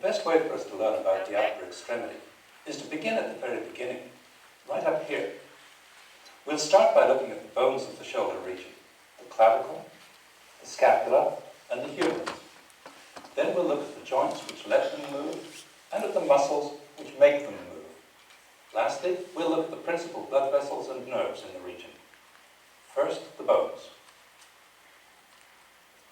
best way for us to learn about the upper extremity is to begin at the very beginning, right up here. We'll start by looking at the bones of the shoulder region, the clavicle, the scapula, and the humerus. Then we'll look at the joints which let them move, and at the muscles which make them move. Lastly, we'll look at the principal blood vessels and nerves in the region. First, the bones.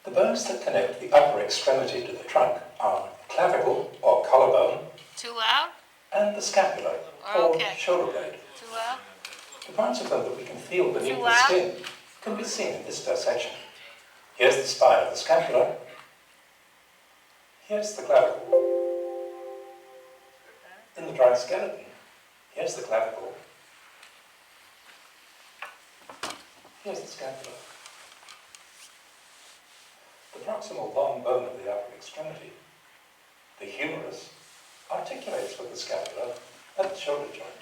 The bones that connect the upper extremity to the trunk are the clavicle, or collarbone. Too loud? And the scapula, or shoulder blade. Too loud? The parts of them that we can feel beneath the skin can be seen in this dissection. Here's the spine of the scapula. Here's the clavicle. In the dry skeleton, here's the clavicle. Here's the scapula. The proximal long bone of the upper extremity, the humerus, articulates with the scapula at the shoulder joint.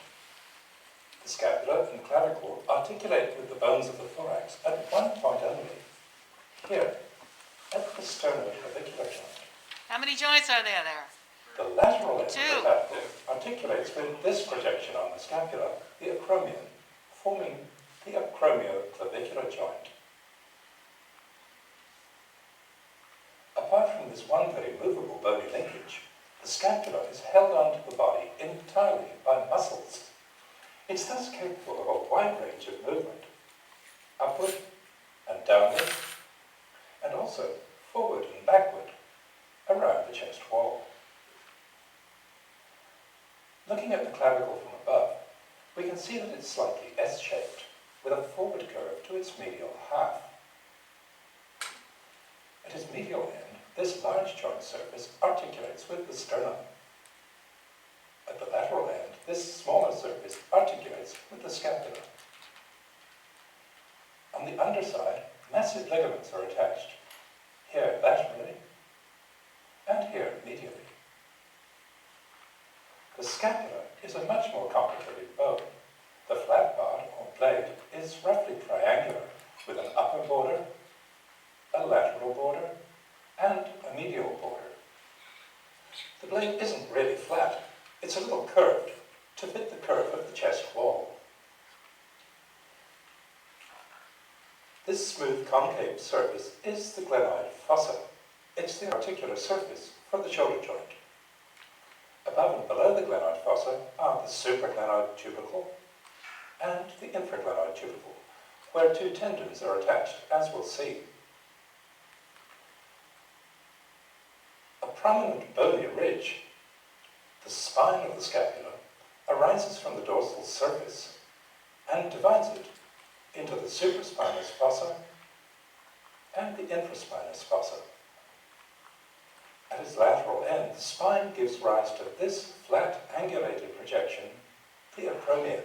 The scapula and clavicle articulate with the bones of the thorax at one point only, here, at the sternoclavicular joint. How many joints are there? The lateral end of Two. the clavicle articulates with this projection on the scapula, the acromion, forming the acromioclavicular joint. Apart from this one very movable bony linkage, the scapula is held onto the body entirely by muscles. It's thus capable of a wide range of movement, upward and downward, and also forward and backward, around the chest wall. Looking at the clavicle from above, we can see that it's slightly S-shaped, with a forward curve to its medial half. At its medial end, this large joint surface articulates with the sternum. At the lateral end, this smaller surface articulates with the scapula. On the underside, massive ligaments are attached, here laterally and here medially. The scapula is a much more complicated bone. The flat part, or blade, is roughly triangular, with an upper border, a lateral border, and a medial border. The blade isn't really flat. It's a little curved to fit the curve of the chest wall. This smooth concave surface is the glenoid fossa. It's the articular surface for the shoulder joint. Above and below the glenoid fossa are the supraglenoid tubercle and the infraglenoid tubercle, where two tendons are attached, as we'll see. A prominent bony ridge, the spine of the scapula, arises from the dorsal surface and divides it into the supraspinous fossa and the infraspinous fossa. At its lateral end, the spine gives rise to this flat angulated projection, the acromion,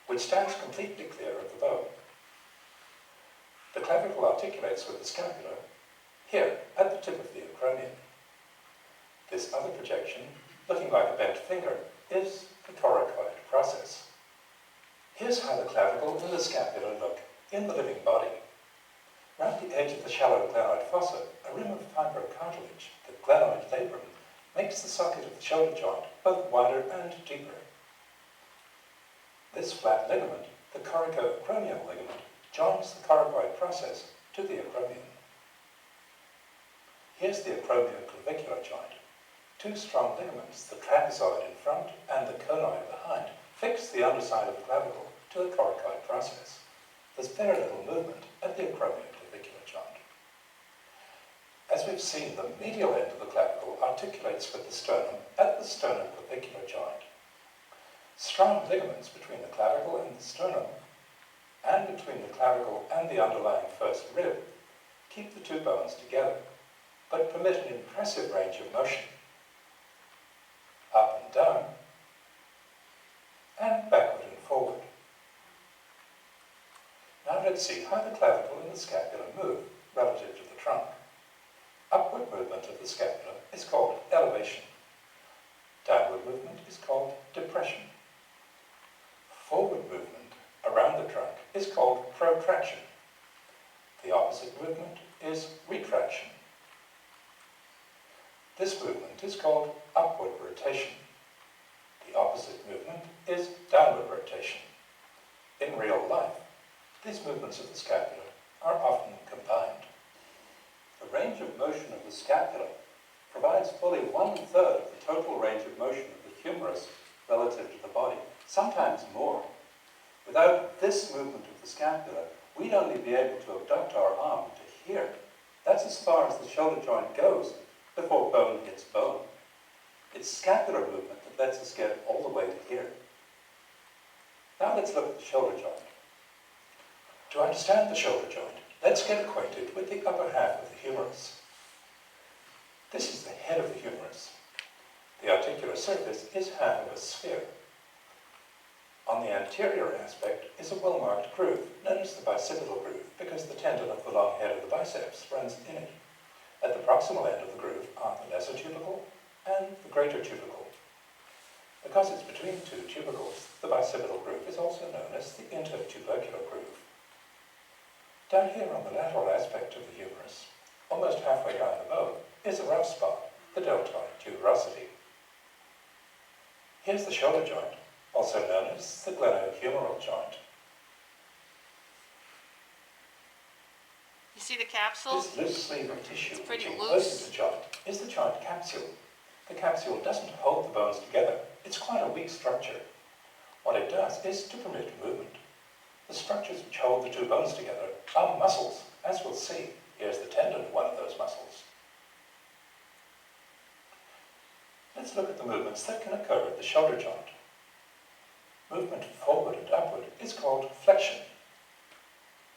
which stands completely clear of the bone. The clavicle articulates with the scapula, here at the tip of the acromion. This other projection, looking like a bent finger, is the coracoid process. Here's how the clavicle and the scapula look in the living body. Round the edge of the shallow glenoid fossa, a rim of fibrocartilage, the glenoid labrum, makes the socket of the shoulder joint both wider and deeper. This flat ligament, the coracoacromial ligament, joins the coracoid process to the acromion. Here's the acromioclavicular joint. Two strong ligaments, the trapezoid in front and the conoid behind, fix the underside of the clavicle to the coracoid process. There's very little movement at the acromioclavicular joint. As we've seen, the medial end of the clavicle articulates with the sternum at the sternoclavicular joint. Strong ligaments between the clavicle and the sternum, and between the clavicle and the underlying first rib, keep the two bones together, but permit an impressive range of motion. Up and down, and backward and forward. Now let's see how the clavicle and the scapula move relative to the trunk. Upward movement of the scapula is called elevation. Downward movement is called depression. Forward movement around the trunk is called protraction. The opposite movement is retraction. This movement is called upward rotation. The opposite movement is downward rotation. In real life, these movements of the scapula are often combined. The range of motion of the scapula provides fully 1/3 of the total range of motion of the humerus relative to the body, sometimes more. Without this movement of the scapula, we'd only be able to abduct our arm to here. That's as far as the shoulder joint goes before bone hits bone. It's scapular movement that lets us get all the way to here. Now let's look at the shoulder joint. To understand the shoulder joint, let's get acquainted with the upper half of the humerus. This is the head of the humerus. The articular surface is half of a sphere. On the anterior aspect is a well-marked groove, known as the bicipital groove, because the tendon of the long head of the biceps runs in it. At the proximal end of the groove are the lesser tubercle and the greater tubercle. Because it's between two tubercles, the bicipital groove is also known as the intertubercular groove. Down here on the lateral aspect of the humerus, almost halfway down the bone, is a rough spot, the deltoid tuberosity. Here's the shoulder joint, also known as the glenohumeral joint. You see the capsule? This loose sleeve of tissue It's pretty which loose. encloses the joint is the joint capsule. The capsule doesn't hold the bones together. It's quite a weak structure. What it does is to permit movement. The structures which hold the two bones together are muscles, as we'll see. Here's the tendon of one of those muscles. Let's look at the movements that can occur at the shoulder joint. Movement forward and upward is called flexion.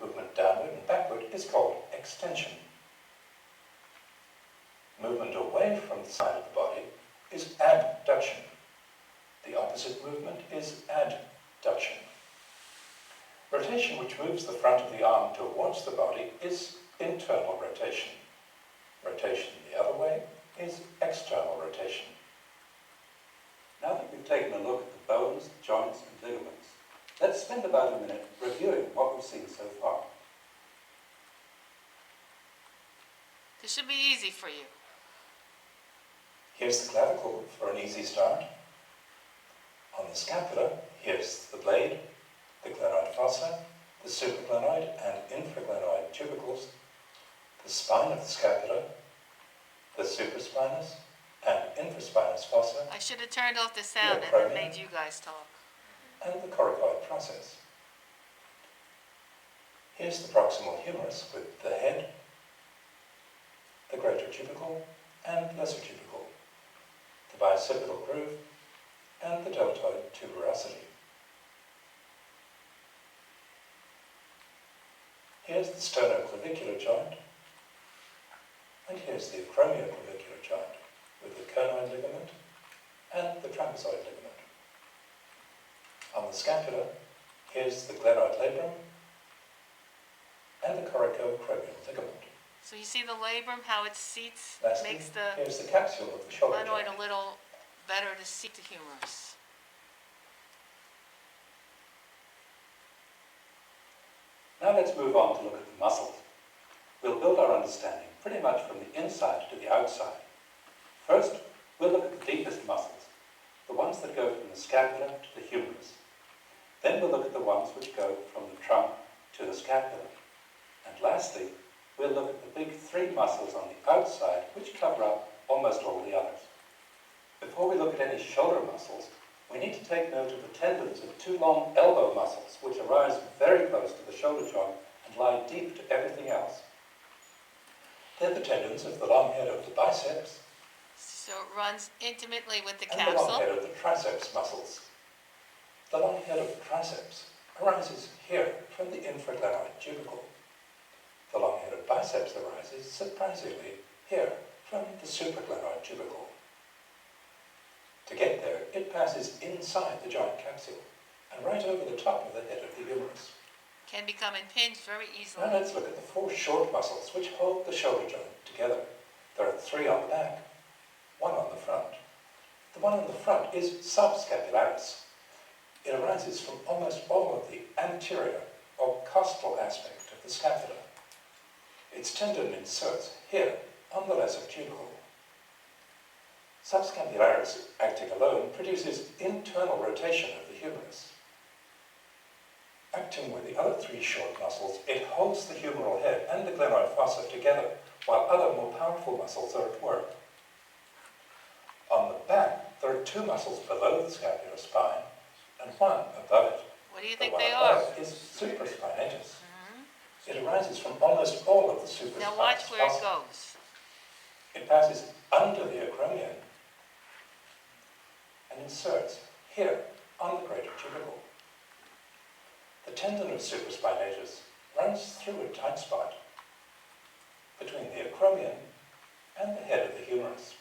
Movement downward and backward is called extension. Movement away from the side of the body is abduction. The opposite movement is adduction. Rotation which moves the front of the arm towards the body is internal rotation. Rotation the other way is external rotation. Now that we've taken a look at the bones, joints and ligaments, let's spend about a minute reviewing what we've seen so far. This should be easy for you. Here's the clavicle for an easy start. On the scapula, here's the blade, the glenoid fossa, the supraglenoid and infraglenoid tubercles, the spine of the scapula, the supraspinous and infraspinous fossa, I should have turned off the sound Yeah, and probably. made you guys talk. and the coracoid process. Here's the proximal humerus with the head, the greater tubercle and lesser tubercle, the bicipital groove, and the deltoid tuberosity. Here's the sternoclavicular joint, and here's the acromioclavicular joint with the conoid ligament and the trapezoid ligament. On the scapula, here's the glenoid labrum and the coracoacromial ligament. So you see the labrum, how it seats, Lastly, makes the here's the capsule of the shoulder glenoid joint. a little better to seat the humerus. Now let's move on to look at the muscles. We'll build our understanding pretty much from the inside to the outside. First, we'll look at the deepest muscles, the ones that go from the scapula to the humerus. Then we'll look at the ones which go from the trunk to the scapula. And lastly, we'll look at the big three muscles on the outside which cover up almost all the others. Before we look at any shoulder muscles, we need to take note of the tendons of two long elbow muscles which arise very close to the shoulder joint and lie deep to everything else. They're the tendons of the long head of the biceps So it runs intimately with the and the long capsule. head of the triceps muscles. The long head of the triceps arises here from the infraglenoid tubercle. The long head of biceps arises, surprisingly, here from the supraglenoid tubercle. To get there, it passes inside the joint capsule and right over the top of the head of the humerus. Can become impinged very easily. Now let's look at the four short muscles which hold the shoulder joint together. There are three on the back, one on the front. The one on the front is subscapularis. It arises from almost all of the anterior or costal aspect of the scapula. Its tendon inserts here on the lesser tubercle. Subscapularis, acting alone, produces internal rotation of the humerus. Acting with the other three short muscles, it holds the humeral head and the glenoid fossa together, while other more powerful muscles are at work. On the back, there are two muscles below the scapular spine and one above it. What do you The think one they are? above is supraspinatus. It arises from almost all of the supraspinous Now watch where it fossa. goes. It passes under the acromion and inserts here on the greater tubercle. The tendon of supraspinatus runs through a tight spot between the acromion and the head of the humerus.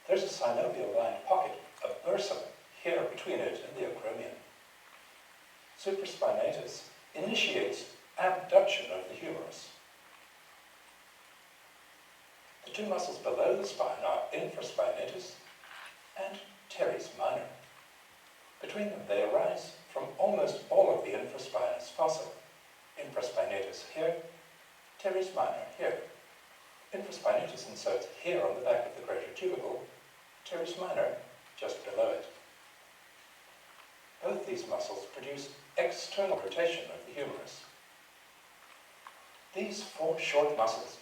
There's a synovial-lined pocket, a bursa, here between it and the acromion. Supraspinatus initiates abduction of the humerus. The two muscles below the spine are infraspinatus and teres minor. Between them they arise from almost all of the infraspinous fossa. Infraspinatus here, teres minor here. Infraspinatus inserts here on the back of the greater tubercle, teres minor just below it. Both these muscles produce external rotation of the humerus. These four short muscles,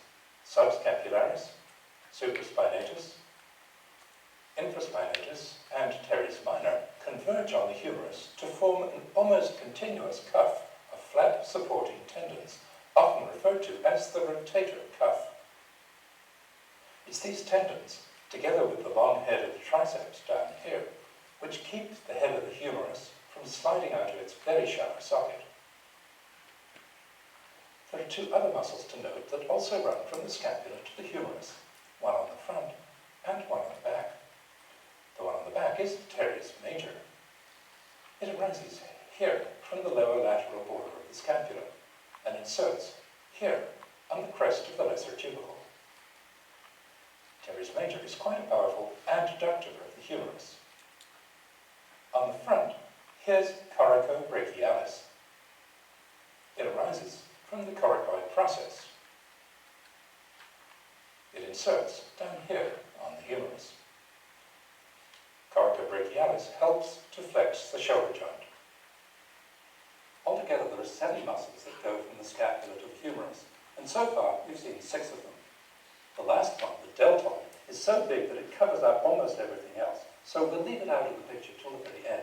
subscapularis, supraspinatus, infraspinatus, and teres minor, converge on the humerus to form an almost continuous cuff of flat supporting tendons, often referred to as the rotator cuff. It's these tendons, together with the long head of the triceps down here, which keep the head of the humerus from sliding out of its very shallow socket. There are two other muscles to note that also run from the scapula to the humerus, one on the front and one on the back. The one on the back is teres major. It arises here from the lower lateral border of the scapula and inserts here on the crest of the lesser tubercle. Teres major is quite a powerful adductor of the humerus. On the front, here's coracobrachialis. It arises from the coracoid process. It inserts down here on the humerus. Coracobrachialis helps to flex the shoulder joint. Altogether, there are 7 muscles that go from the scapula to the humerus, and so far we've seen 6 of them. The last one, the deltoid, is so big that it covers up almost everything else, so we'll leave it out of the picture to look at the end.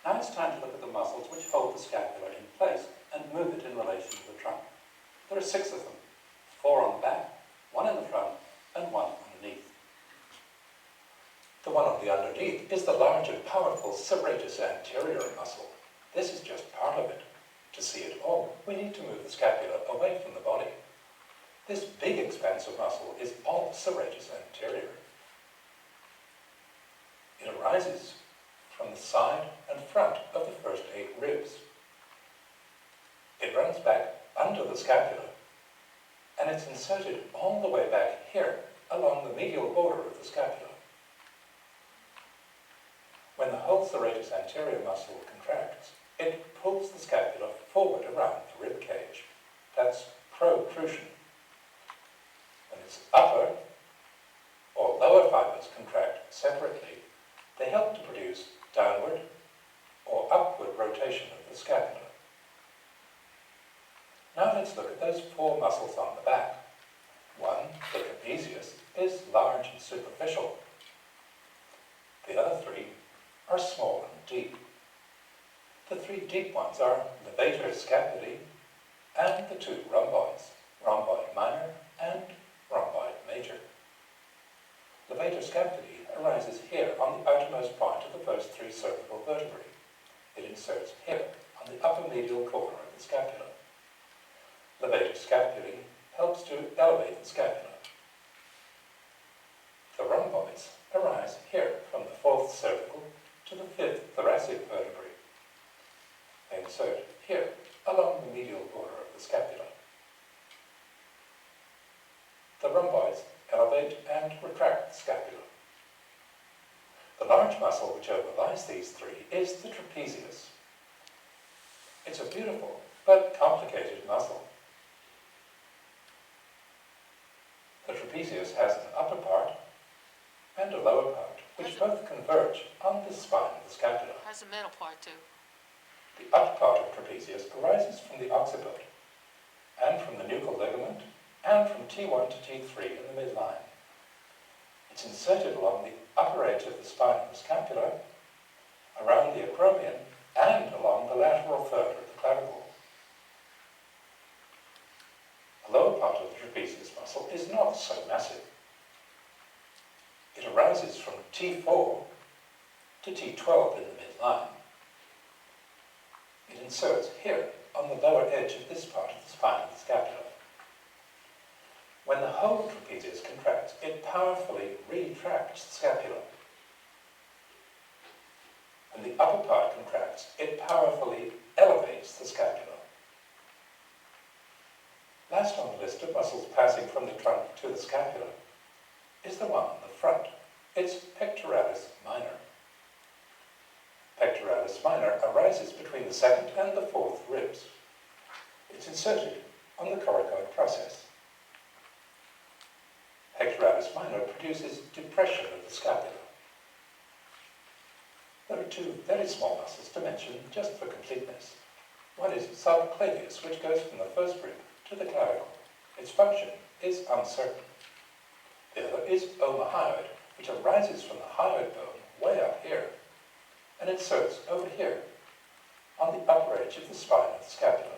Now it's time to look at the muscles which hold the scapula in place and move it in relation to the trunk. There are 6 of them, 4 on the back, 1 in the front, and 1 underneath. The one on the underneath is the large and powerful serratus anterior muscle. This is just part of it. To see it all, we need to move the scapula away from the body. This big expansive muscle is all serratus anterior. It arises from the side and front of the first 8 ribs. It runs back under the scapula, and it's inserted all the way back here along the medial border of the scapula. When the whole serratus anterior muscle contracts, it pulls the scapula forward around the rib cage. That's protrusion. When its upper or lower fibers contract separately, they help to produce downward or upward rotation of the scapula. Now let's look at those 4 muscles on the back. One, the trapezius, is large and superficial. The other 3 are small and deep. The 3 deep ones are levator scapulae and the 2 rhomboids, rhomboid minor and rhomboid major. Levator scapulae arises here on the outermost point of the first 3 cervical vertebrae. It inserts here on the upper medial corner of the scapula. Levator scapulae helps to elevate the scapula. The rhomboids arise here from the 4th cervical to the 5th thoracic vertebrae. They insert here along the medial border of the scapula. The rhomboids elevate and retract the scapula. The large muscle which overlies these 3 is the trapezius. It's a beautiful but complicated muscle. The trapezius has an upper part and a lower part, which both converge on the spine of the scapula. Has a middle part too. The upper part of trapezius arises from the occiput, and from the nuchal ligament, and from T1 to T3 in the midline. It's inserted along the upper edge of the spine of the scapula, around the acromion, and along the lateral third of the clavicle. The lower part of the trapezius muscle is not so massive. It arises from T4 to T12 in the midline. It inserts here on the lower edge of this part of the spine of the scapula. When the whole trapezius contracts, it powerfully retracts the scapula. When the upper part contracts, it powerfully elevates the scapula. Last on the list of muscles passing from the trunk to the scapula is the one on the front. It's pectoralis minor. Pectoralis minor arises between the second and the fourth ribs. It's inserted on the coracoid process. Pectoralis minor produces depression of the scapula. There are two very small muscles to mention just for completeness. One is subclavius, which goes from the first rib to the clavicle. Its function is uncertain. The other is omohyoid, which arises from the hyoid bone way up here and inserts over here on the upper edge of the spine of the scapula.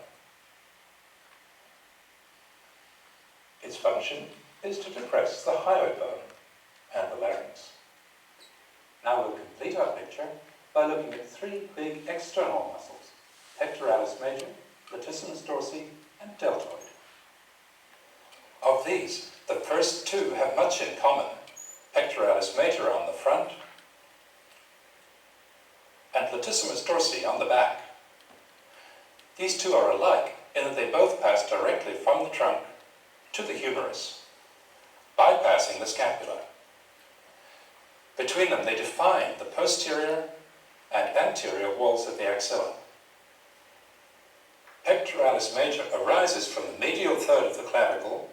Its function is to depress the hyoid bone and the larynx. Now we'll complete our picture by looking at three big external muscles: pectoralis major, latissimus dorsi, and deltoid. Of these, the first two have much in common: pectoralis major on the front and latissimus dorsi on the back. These two are alike in that they both pass directly from the trunk to the humerus, bypassing the scapula. Between them, they define the posterior and anterior walls of the axilla. Pectoralis major arises from the medial third of the clavicle,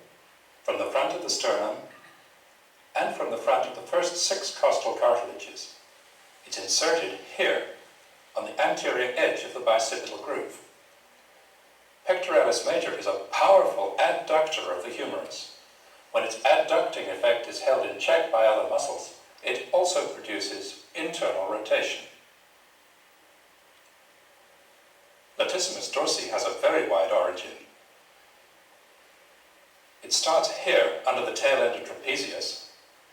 from the front of the sternum, and from the front of the first 6 costal cartilages. It's inserted here on the anterior edge of the bicipital groove. Pectoralis major is a powerful adductor of the humerus. When its adducting effect is held in check by other muscles, it also produces internal rotation. Latissimus dorsi has a very wide origin. It starts here under the tail end of trapezius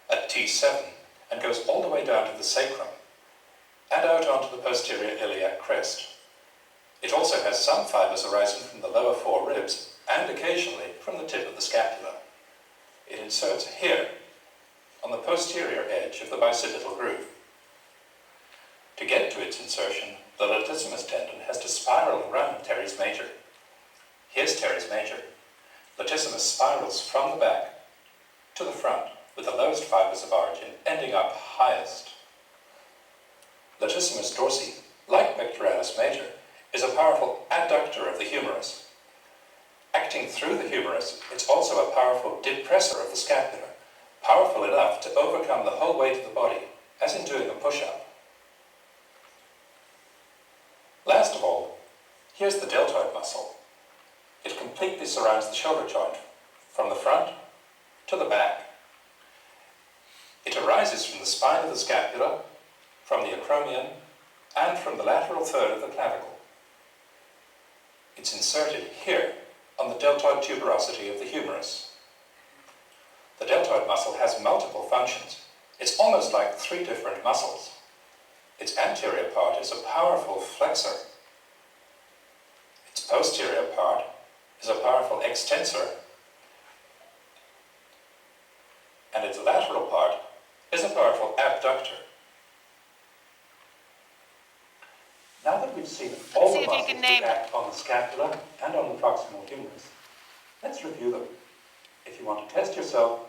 at T7 and goes all the way down to the sacrum and out onto the posterior iliac crest. It also has some fibers arising from the lower 4 ribs and occasionally from the tip of the scapula. It inserts here on the posterior edge of the bicipital groove. To get to its insertion, the latissimus tendon has to spiral around teres major. Here's teres major. Latissimus spirals from the back to the front with the lowest fibers of origin ending up highest. Latissimus dorsi, like pectoralis major, is a powerful adductor of the humerus. Acting through the humerus, it's also a powerful depressor of the scapula, powerful enough to overcome the whole weight of the body, as in doing a push-up. Last of all, here's the deltoid muscle. It completely surrounds the shoulder joint, from the front to the back. It arises from the spine of the scapula, from the acromion, and from the lateral third of the clavicle. It's inserted here on the deltoid tuberosity of the humerus. The deltoid muscle has multiple functions. It's almost like 3 different muscles. Its anterior part is a powerful flexor. Its posterior part is a powerful extensor. And its lateral part is a powerful abductor. Now that we've seen all the muscles that act on the scapula and on the proximal humerus, let's review them. If you want to test yourself,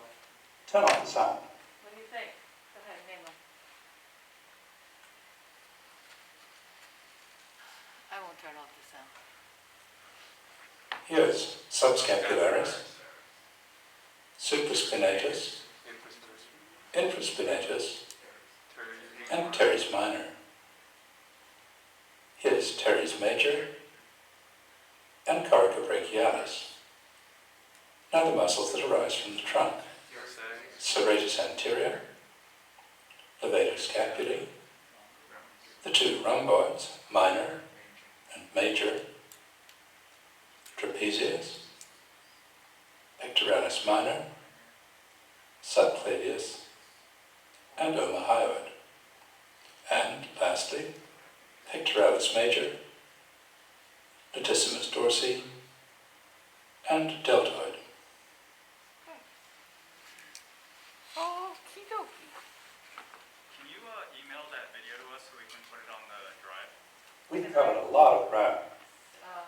turn off the sound. What do you think? Go ahead, name them. I won't turn off the sound. Here's subscapularis, supraspinatus, infraspinatus, and teres minor. Here's teres major and coracobrachialis. Now the muscles that arise from the trunk. Serratus anterior, levator scapulae, the two rhomboids, minor and major, trapezius, pectoralis minor, subclavius, and omohyoid. And lastly, pectoralis major, latissimus dorsi, and deltoid. Okie dokie. Can you email that video to us so we can put it on the drive? We've covered a lot of ground.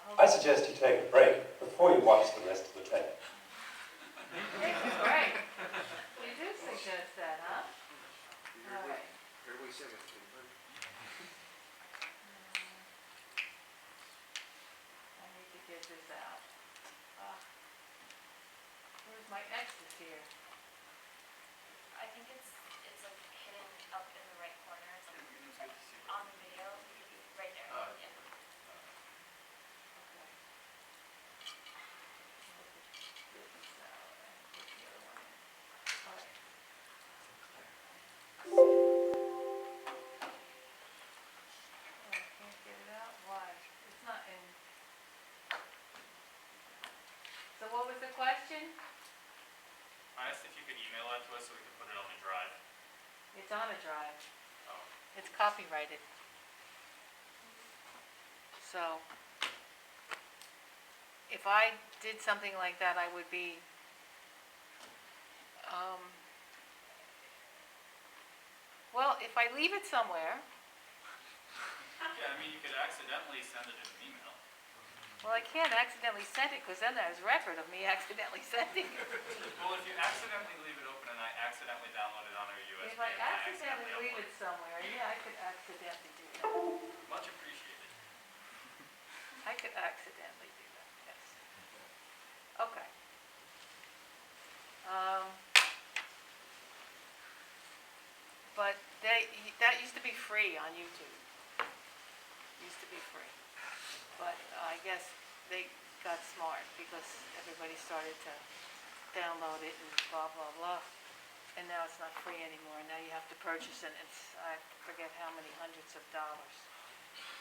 Hold I on. suggest you take a break before you watch the rest of the tape. Right. You do suggest that, huh? All right. I need to get this out. Where's my X's here? I think it's like hidden up in the right corner. It's like on the video, right there. Yeah. Okay. Get this out and put the other one in. All right. Oh, I can't get it out? Why? It's not in. So what was the question? I asked if you could email that to us so we can put it on the drive. It's on a drive. Oh. It's copyrighted. So, if I did something like that, I would be, well, if I leave it somewhere, Yeah, I mean, you could accidentally send it in an email. well, I can't accidentally send it, because then there's record of me accidentally sending it. Well, if you accidentally leave it open and I accidentally download it on our USB, If I and accidentally leave upload it somewhere, yeah, I could accidentally do that. much appreciated. I could accidentally do that, yes. Okay. But that used to be free on YouTube. Used to be free. But I guess they got smart because everybody started to download it and blah, blah, blah. And now it's not free anymore. Now you have to purchase it. It's, I forget how many hundreds of dollars.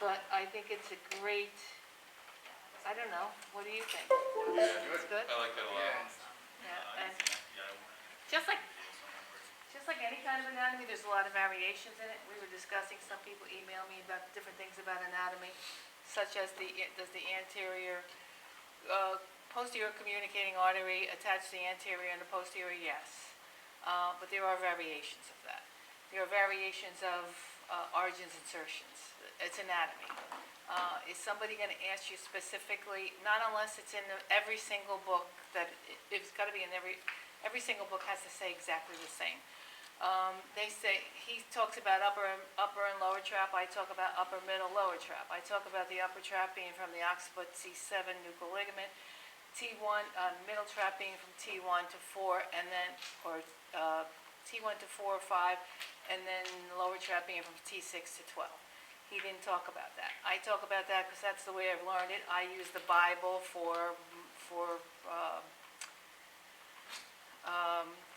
But I think it's a great, I don't know, what do you think? It's good? I like that a lot. Yeah, and Yeah, just like any kind of anatomy, there's a lot of variations in it. We were discussing, some people email me about different things about anatomy, such as does the anterior, posterior communicating artery attach the anterior and the posterior? Yes. But there are variations of that. There are variations of origins insertions. It's anatomy. Is somebody going to ask you specifically, not unless it's in every single book, it's got to be in every single book has to say exactly the same. They say, he talks about upper and lower trap, I talk about upper, middle, lower trap. I talk about the upper trap being from the occiput C7 nuchal ligament, T1, middle trap being from T1 to 4, and then, or T1 to 4 or 5, and then lower trap being from T6 to 12. He didn't talk about that. I talk about that because that's the way I've learned it. I use the Bible for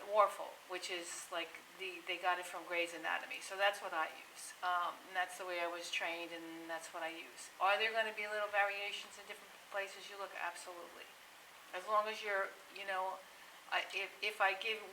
Warfel, which is like they got it from Gray's Anatomy. So that's what I use. And that's the way I was trained, and that's what I use. Are there going to be little variations in different places you look? Absolutely. As long as you're,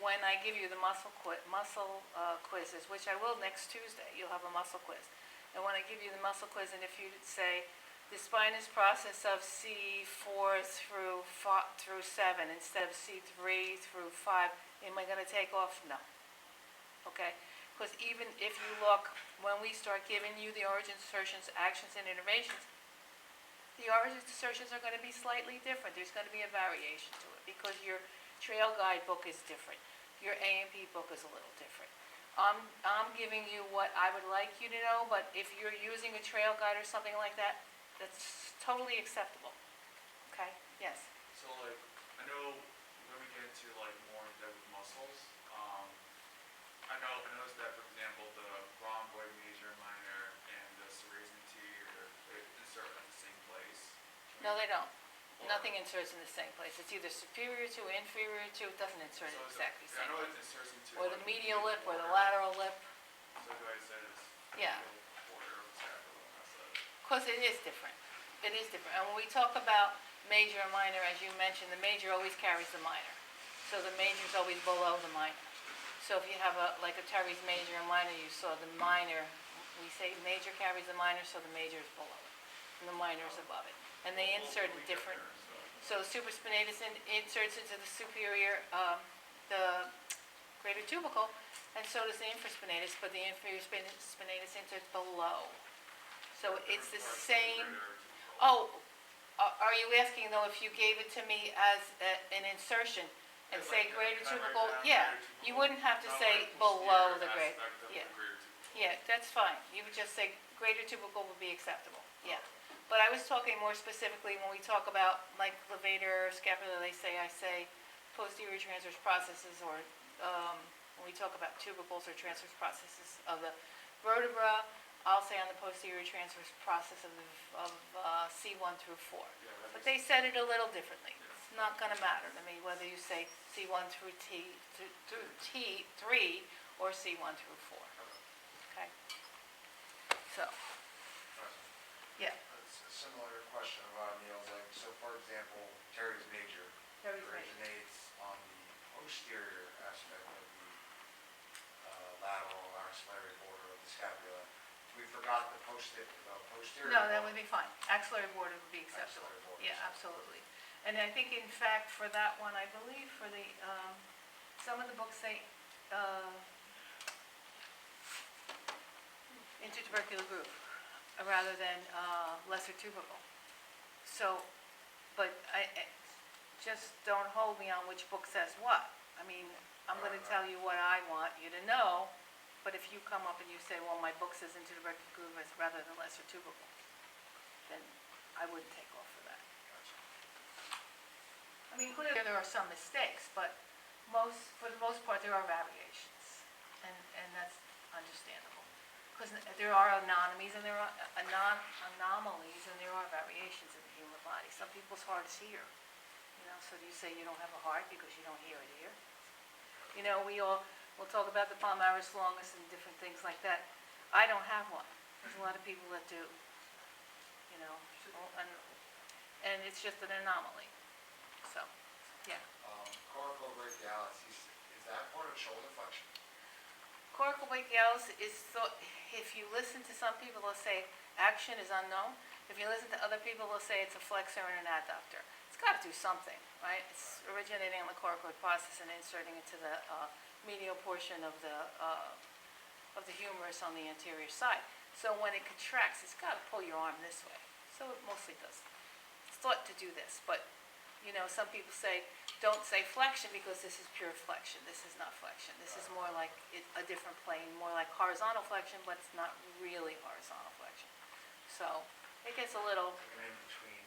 when I give you the muscle quizzes, which I will next Tuesday, you'll have a muscle quiz. And when I give you the muscle quiz, and if you say the spinous process of C4 through 7 instead of C3 through 5, am I going to take off? No. Okay? Because even if you look, when we start giving you the origin insertions, actions, and innervations, the origin insertions are going to be slightly different. There's going to be a variation to it because your trail guide book is different. Your A&P book is a little different. I'm giving you what I would like you to know, but if you're using a trail guide or something like that, that's totally acceptable. Okay? Yes? So like, I know when we get into like more in-depth muscles, I noticed that, for example, the rhomboid major and minor and the serrated anterior, they insert at the same place. No, they don't. Or- Nothing inserts in the same place. It's either superior to, inferior to, it doesn't insert So in is it- exactly the I same know place. it inserts into. Or the like, medial lip, or the border. lateral lip, So do I say this? Yeah. Border of the scapula, and that's it. because it is different. It is different. And when we talk about major and minor, as you mentioned, the major always carries the minor. So the major is always below the minor. So if you have like a Terry's major and minor, you saw the minor, we say major carries the minor, so the major is below it, and the minor is above it. And they insert We'll in get different, there, so. so supraspinatus inserts into the superior, the greater tubercle, and so does the infraspinatus, but the inferior spinatus inserts below. So it's the same. Oh, are you asking though if you gave it to me as an insertion and It's say like, greater can I write tubercle? down Yeah, greater tubercle? you wouldn't have to Not say like below posterior the great. aspect of the Yeah, greater tubercle. yeah, that's fine. You would just say greater tubercle would be acceptable. Yeah. But I was talking more specifically when we talk about like levator, scapula, I say posterior transverse processes, or when we talk about tubercles or transverse processes of the vertebra, I'll say on the posterior transverse process of C1 through 4. Yeah, that But makes they sense. said it a little differently. Yeah. It's not going to matter to me whether you say C1 through T3 or C1 through 4. Okay. Okay? So, yeah. It's a similar question about Neil's, like, so for example, Terry's major Terry's major. originates on the posterior aspect of the lateral axillary border of the scapula. We forgot the posterior. No, that would border. be fine. Axillary border would be acceptable. Axillary border. Yeah, absolutely. And I think in fact for that one, I believe for the, some of the books say, intertubercular groove, rather than, lesser tubercle. So, but just don't hold me on which book says what. I mean, I'm gonna tell you what I want you to know, but if you come up and you say, well, my book says intertubercular groove as rather than lesser tubercle, then I wouldn't take off for that. I mean, clearly there are some mistakes, but for the most part, there are variations, and that's understandable. Because there are anomalies and there are anomalies and there are variations in the human body. Some people's hearts hear, so do you say you don't have a heart because you don't hear it here? We'll talk about the palmaris longus and different things like that. I don't have one. There's a lot of people that do, and it's just an anomaly. So, yeah. Coracobrachialis, is that part of shoulder flexion? Coracobrachialis is thought, if you listen to some people, they'll say action is unknown. If you listen to other people, they'll say it's a flexor and an adductor. It's got to do something, right? It's originating on the coracoid process and inserting into the medial portion of the humerus on the anterior side. So when it contracts, it's got to pull your arm this way. So it mostly does. It's thought to do this, but some people say, don't say flexion because this is pure flexion. This is not flexion. This is more like a different plane, more like horizontal flexion, but it's not really horizontal flexion. So it gets a little, Like an in-between.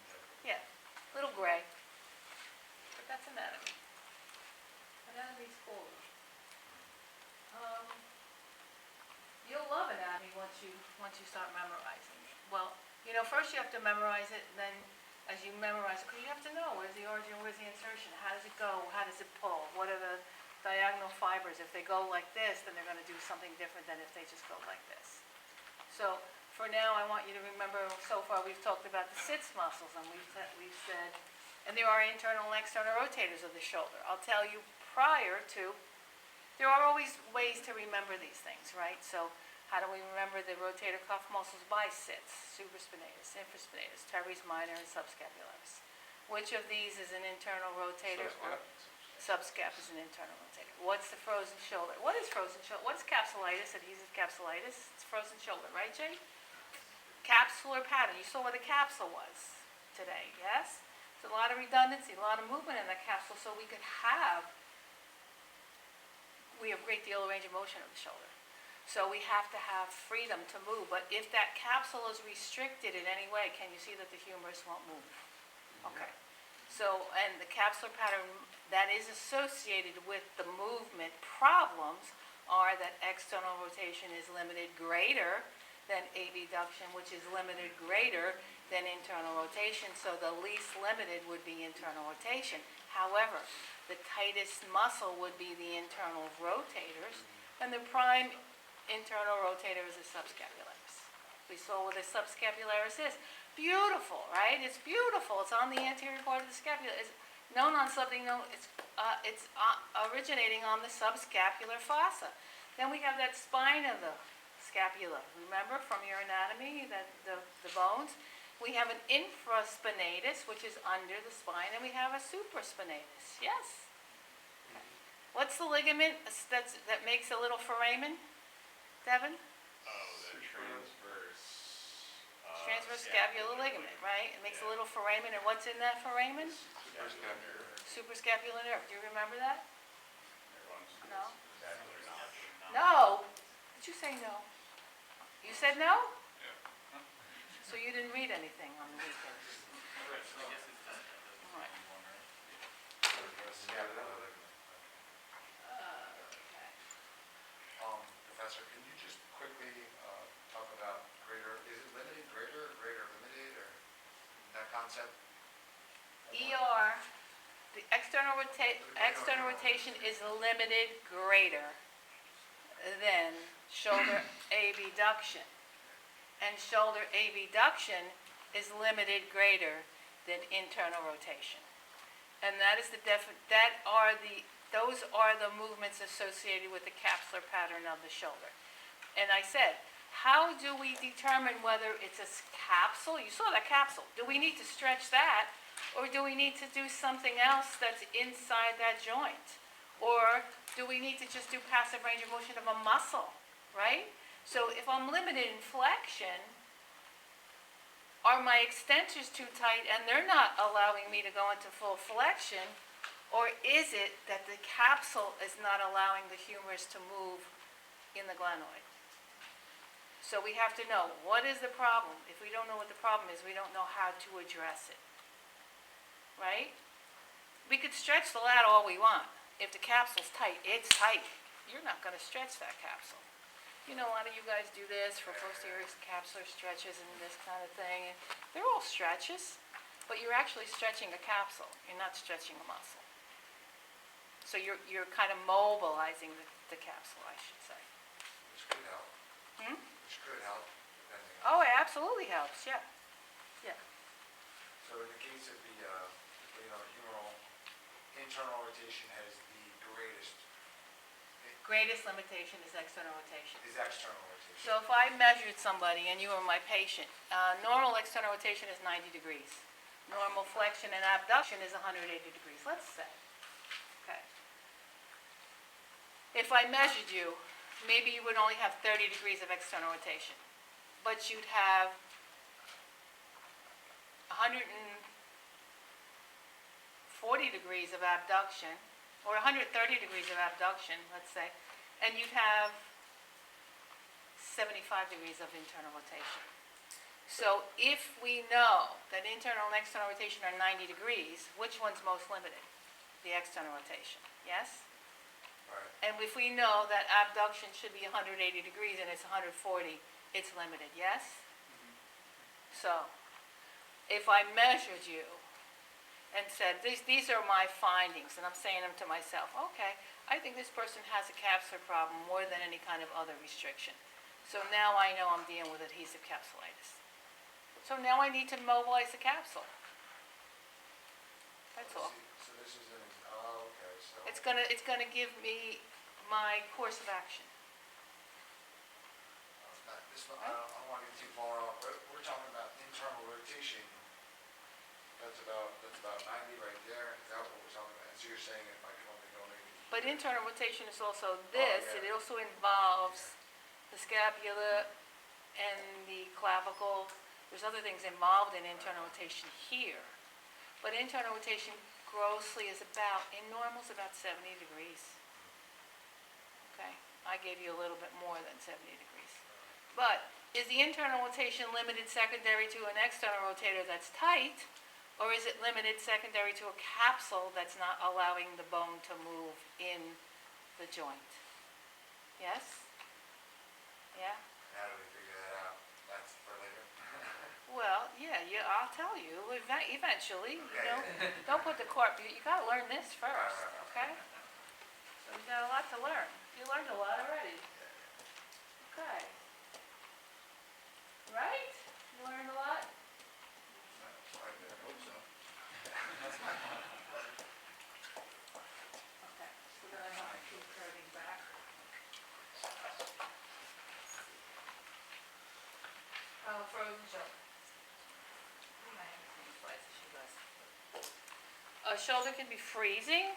yeah, a little gray. But that's anatomy. Anatomy's cool. You'll love anatomy once you start memorizing it. Well, first you have to memorize it, and then as you memorize it, because you have to know where's the origin, where's the insertion, how does it go, how does it pull, what are the diagonal fibers. If they go like this, then they're going to do something different than if they just go like this. So for now, I want you to remember, so far we've talked about the sits muscles, and we've said, and there are internal and external rotators of the shoulder. I'll tell you prior to, there are always ways to remember these things, right? So how do we remember the rotator cuff muscles by sits? Supraspinatus, infraspinatus, teres minor, and subscapularis. Which of these is an internal rotator? Subscap is an internal rotator. What's the frozen shoulder? What is frozen shoulder? What's capsulitis, adhesive capsulitis? It's frozen shoulder, right, Jay? Capsular pattern. You saw what a capsule was today, yes? There's a lot of redundancy, a lot of movement in that capsule, so we have great deal of range of motion of the shoulder. So we have to have freedom to move, but if that capsule is restricted in any way, can you see that the humerus won't move? Okay. So, and the capsular pattern that is associated with the movement problems are that external rotation is limited greater than abduction, which is limited greater than internal rotation, so the least limited would be internal rotation. However, the tightest muscle would be the internal rotators, and the prime internal rotator is the subscapularis. We saw what the subscapularis is. Beautiful, right? It's beautiful. It's on the anterior part of the scapula. It's known on something known, it's originating on the subscapular fossa. Then we have that spine of the scapula. Remember from your anatomy, that the bones? We have an infraspinatus, which is under the spine, and we have a supraspinatus. Yes? Okay. What's the ligament that makes a little foramen, Devin? Oh, the transverse. Transverse scapular ligament, right? It makes a little foramen, and what's in that foramen? Suprascapular nerve. Do you remember that? No? No? Did you say no? You said no? Yeah. So you didn't read anything on the weekends? All right. Okay. Professor, can you just quickly talk about greater, is it limited greater, greater limited, or that concept? ER, the external rotation is limited greater than shoulder abduction. And shoulder abduction is limited greater than internal rotation. And that is those are the movements associated with the capsular pattern of the shoulder. And I said, how do we determine whether it's a capsule? You saw that capsule. Do we need to stretch that? Or do we need to do something else that's inside that joint? Or do we need to just do passive range of motion of a muscle, right? So if I'm limited in flexion, are my extensors too tight and they're not allowing me to go into full flexion? Or is it that the capsule is not allowing the humerus to move in the glenoid? So we have to know, what is the problem? If we don't know what the problem is, we don't know how to address it. Right? We could stretch the lat all we want. If the capsule's tight, it's tight. You're not going to stretch that capsule. You know, a lot of you guys do this for posterior capsular stretches and this kind of thing. They're all stretches, but you're actually stretching a capsule. You're not stretching a muscle. So you're kind of mobilizing the capsule, I should say. Which could help. Which could help, depending on. Oh, it absolutely helps, yeah. Yeah. So in the case of the humeral, internal rotation has the Greatest limitation is external rotation. is external rotation. So if I measured somebody and you were my patient, normal external rotation is 90 degrees. Normal flexion and abduction is 180 degrees, let's say. Okay. If I measured you, maybe you would only have 30 degrees of external rotation, but you'd have 140 degrees of abduction, or 130 degrees of abduction, let's say, and you'd have 75 degrees of internal rotation. So if we know that internal and external rotation are 90 degrees, which one's most limited? The external rotation, yes? Right. And if we know that abduction should be 180 degrees and it's 140, it's limited, yes? So, if I measured you and said, these are my findings, and I'm saying them to myself, okay, I think this person has a capsular problem more than any kind of other restriction. So now I know I'm dealing with adhesive capsulitis. So now I need to mobilize the capsule. That's all. So this is okay, so. It's gonna give me my course of action. I don't want to get too far off, but we're talking about internal rotation. That's about 90 right there. Is that what we're talking about? So you're saying if I can only go maybe. But internal rotation is also this. yeah. It also involves the scapula and the clavicle. There's other things involved in internal rotation here. But internal rotation grossly is in normal is about 70 degrees. Okay, I gave you a little bit more than 70 degrees. But is the internal rotation limited secondary to an external rotator that's tight, or is it limited secondary to a capsule that's not allowing the bone to move in the joint? Yes? Yeah? How do we figure that out? That's for later. Well, yeah, I'll tell you, eventually, you know, Okay. don't put the cart, you gotta learn this first, Right. okay? So you got a lot to learn. You learned a lot already. Okay. Right? You learned a lot? I hope so. Okay, so then I have to keep curving back. Frozen shoulder. We might have the same slides as she does. A shoulder can be freezing,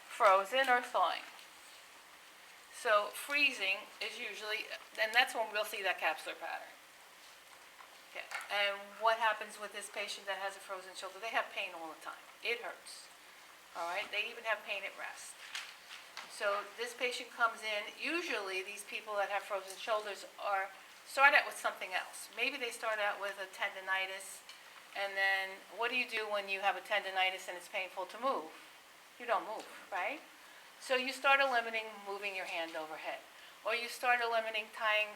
frozen, or thawing. So freezing is usually, and that's when we'll see that capsular pattern. Okay. And what happens with this patient that has a frozen shoulder? They have pain all the time. It hurts. All right? They even have pain at rest. So this patient comes in, usually these people that have frozen shoulders start out with something else. Maybe they start out with a tendinitis, and then what do you do when you have a tendinitis and it's painful to move? You don't move, right? So you start eliminating moving your hand overhead. Or you start eliminating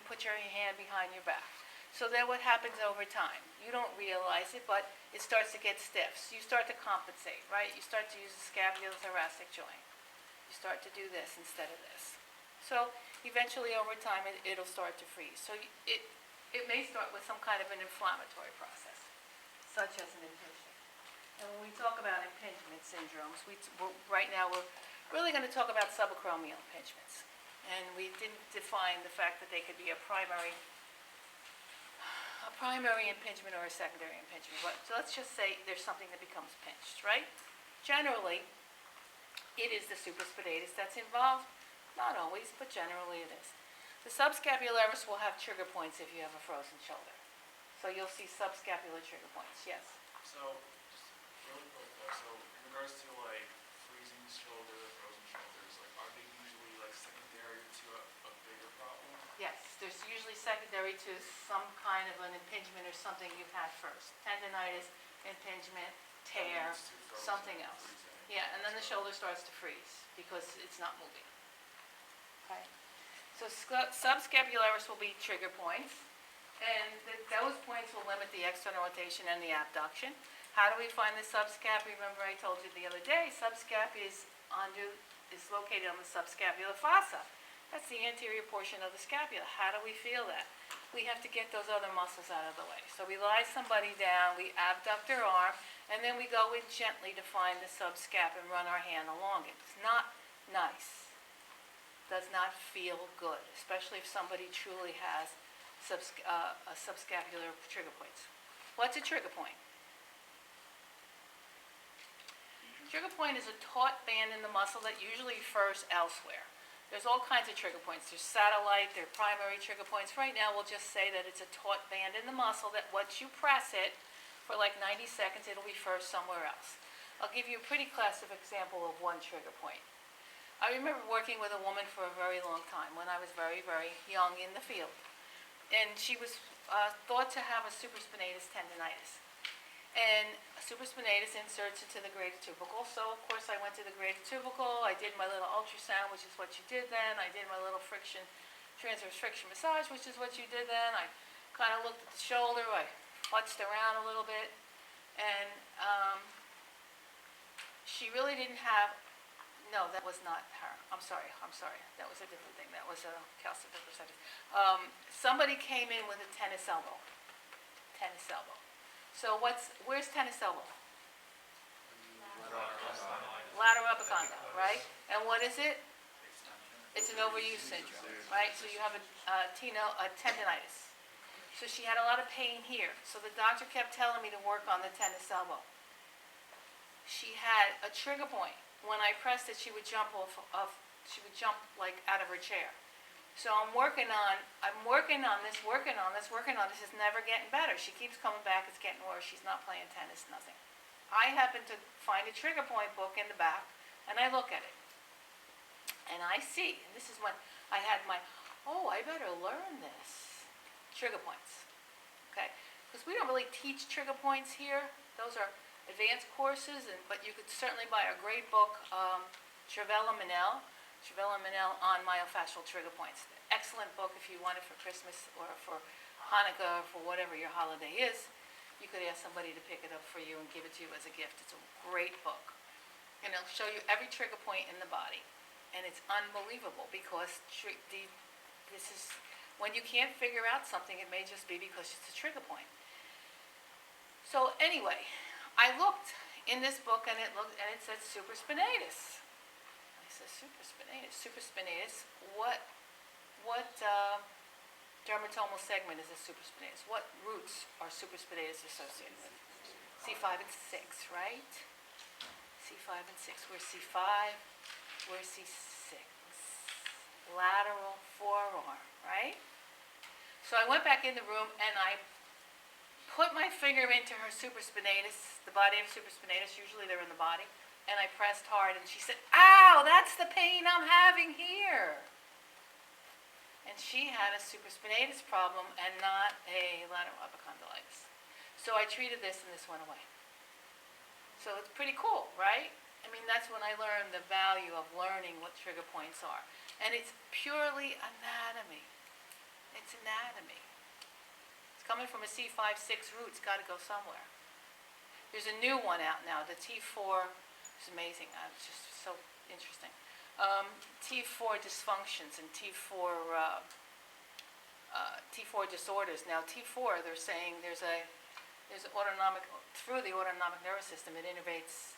put your hand behind your back. So then what happens over time? You don't realize it, but it starts to get stiff. So you start to compensate, right? You start to use the scapulothoracic joint. You start to do this instead of this. So eventually over time it'll start to freeze. So it may start with some kind of an inflammatory process, such as an impingement. And when we talk about impingement syndromes, right now we're really going to talk about subacromial impingements. And we didn't define the fact that they could be a primary impingement or a secondary impingement. So let's just say there's something that becomes pinched, right? Generally, it is the supraspinatus that's involved. Not always, but generally it is. The subscapularis will have trigger points if you have a frozen shoulder. So you'll see subscapular trigger points, yes? So, just really quick though, so in regards to like freezing shoulder, frozen shoulders, like are they usually like secondary to a bigger problem? Yes, there's usually secondary to some kind of an impingement or something you've had first. Tendinitis, impingement, tear, Leads to frozen, something else. freezing. Yeah, and then the shoulder starts to freeze because it's not moving. Okay? So subscapularis will be trigger points, and those points will limit the external rotation and the abduction. How do we find the subscap? Remember I told you the other day, subscap is located on the subscapular fossa. That's the anterior portion of the scapula. How do we feel that? We have to get those other muscles out of the way. So we lie somebody down, we abduct their arm, and then we go in gently to find the subscap and run our hand along it. It's not nice. Does not feel good, especially if somebody truly has subscapular trigger points. What's a trigger point? Trigger point is a taut band in the muscle that usually refers elsewhere. There's all kinds of trigger points. There's satellite, there are primary trigger points. Right now we'll just say that it's a taut band in the muscle that once you press it for like 90 seconds, it'll refer somewhere else. I'll give you a pretty classic example of one trigger point. I remember working with a woman for a very long time when I was very, very young in the field. And she was thought to have a supraspinatus tendinitis. And supraspinatus inserts into the greater tubercle. So, of course, I went to the greater tubercle. I did my little ultrasound, which is what you did then. I did my little transverse friction massage, which is what you did then. I kind of looked at the shoulder. I futzed around a little bit. And she really didn't have, no, that was not her. I'm sorry. That was a different thing. That was a calcific. Somebody came in with a tennis elbow. So where's tennis elbow? Lateral epicondyl, right? And what is it? It's an overuse syndrome, right? So you have a tendinitis. So she had a lot of pain here. So the doctor kept telling me to work on the tennis elbow. She had a trigger point. When I pressed it, she would jump like out of her chair. So I'm working on this. It's never getting better. She keeps coming back, it's getting worse. She's not playing tennis, nothing. I happen to find a trigger point book in the back, and I look at it. And I see, and this is when I had I better learn this. Trigger points, okay? Because we don't really teach trigger points here. Those are advanced courses, but you could certainly buy a great book, Travella Manel. Travella Manel on myofascial trigger points. Excellent book if you want it for Christmas or for Hanukkah or for whatever your holiday is. You could ask somebody to pick it up for you and give it to you as a gift. It's a great book. And it'll show you every trigger point in the body. And it's unbelievable because this is, when you can't figure out something, it may just be because it's a trigger point. So anyway, I looked in this book and it said supraspinatus. I said supraspinatus, what dermatomal segment is a supraspinatus? What roots are supraspinatus associated with? C5 and 6, right? C5 and 6. Where's C5? Where's C6? Lateral forearm, right? So I went back in the room and I put my finger into her supraspinatus, the body of supraspinatus, usually they're in the body, and I pressed hard and she said, ow, that's the pain I'm having here. And she had a supraspinatus problem and not a lateral epicondylitis. So I treated this and this went away. So it's pretty cool, right? I mean, that's when I learned the value of learning what trigger points are. And it's purely anatomy. It's anatomy. It's coming from a C5-6 root. It's got to go somewhere. There's a new one out now, the T4. It's amazing. It's just so interesting. T4 dysfunctions and T4 disorders. Now T4, they're saying there's autonomic, through the autonomic nervous system, it innervates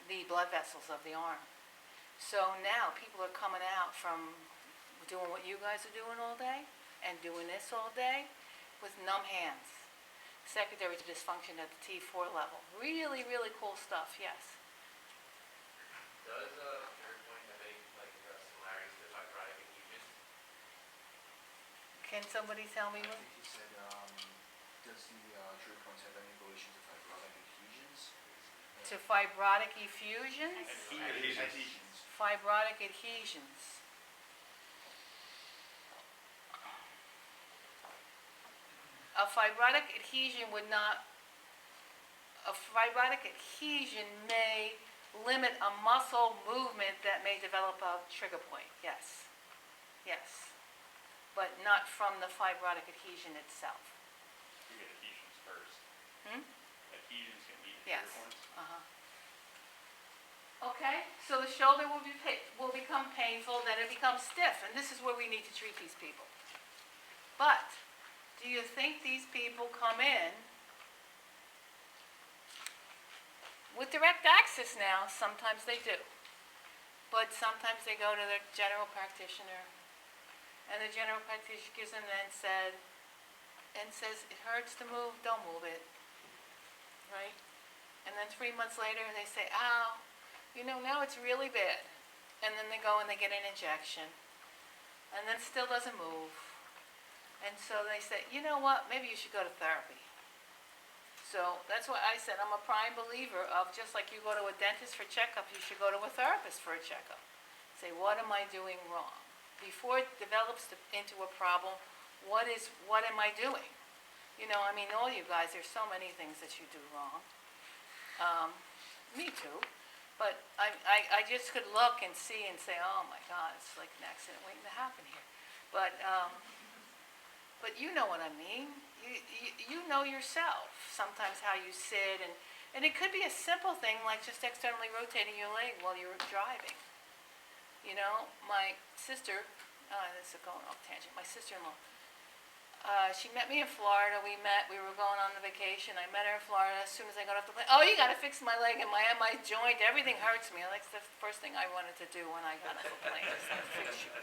the blood vessels of the arm. So now people are coming out from doing what you guys are doing all day and doing this all day with numb hands. Secondary to dysfunction at the T4 level. Really, really cool stuff, yes. Does trigger point have any similarities to fibrotic adhesions? Can somebody tell me I what? think he said, does the trigger points have any relation to fibrotic adhesions? To fibrotic effusions? Adhesions. Fibrotic adhesions. A fibrotic adhesion may limit a muscle movement that may develop a trigger point, yes. Yes. But not from the fibrotic adhesion itself. You get adhesions first. Adhesions can be Yes. trigger points. Okay, so the shoulder will become painful, then it becomes stiff, and this is where we need to treat these people. But do you think these people come in with direct access now? Sometimes they do. But sometimes they go to their general practitioner, and the general practitioner gives them and says, it hurts to move, don't move it. Right? And then 3 months later they say, ow, now it's really bad. And then they go and they get an injection. And then it still doesn't move. And so they say, you know what, maybe you should go to therapy. So that's why I said I'm a prime believer of, just like you go to a dentist for checkup, you should go to a therapist for a checkup. Say, what am I doing wrong? Before it develops into a problem, what am I doing? All you guys, there's so many things that you do wrong. Me too. But I just could look and see and say, oh my God, it's like an accident waiting to happen here. But you know what I mean. You know yourself sometimes how you sit, and it could be a simple thing like just externally rotating your leg while you're driving. My sister, this is going off tangent, my sister-in-law, she met me in Florida. We were going on the vacation. I met her in Florida. As soon as I got off the plane, oh, you got to fix my leg and my joint. Everything hurts me. That's the first thing I wanted to do when I got off the plane, is to fix you.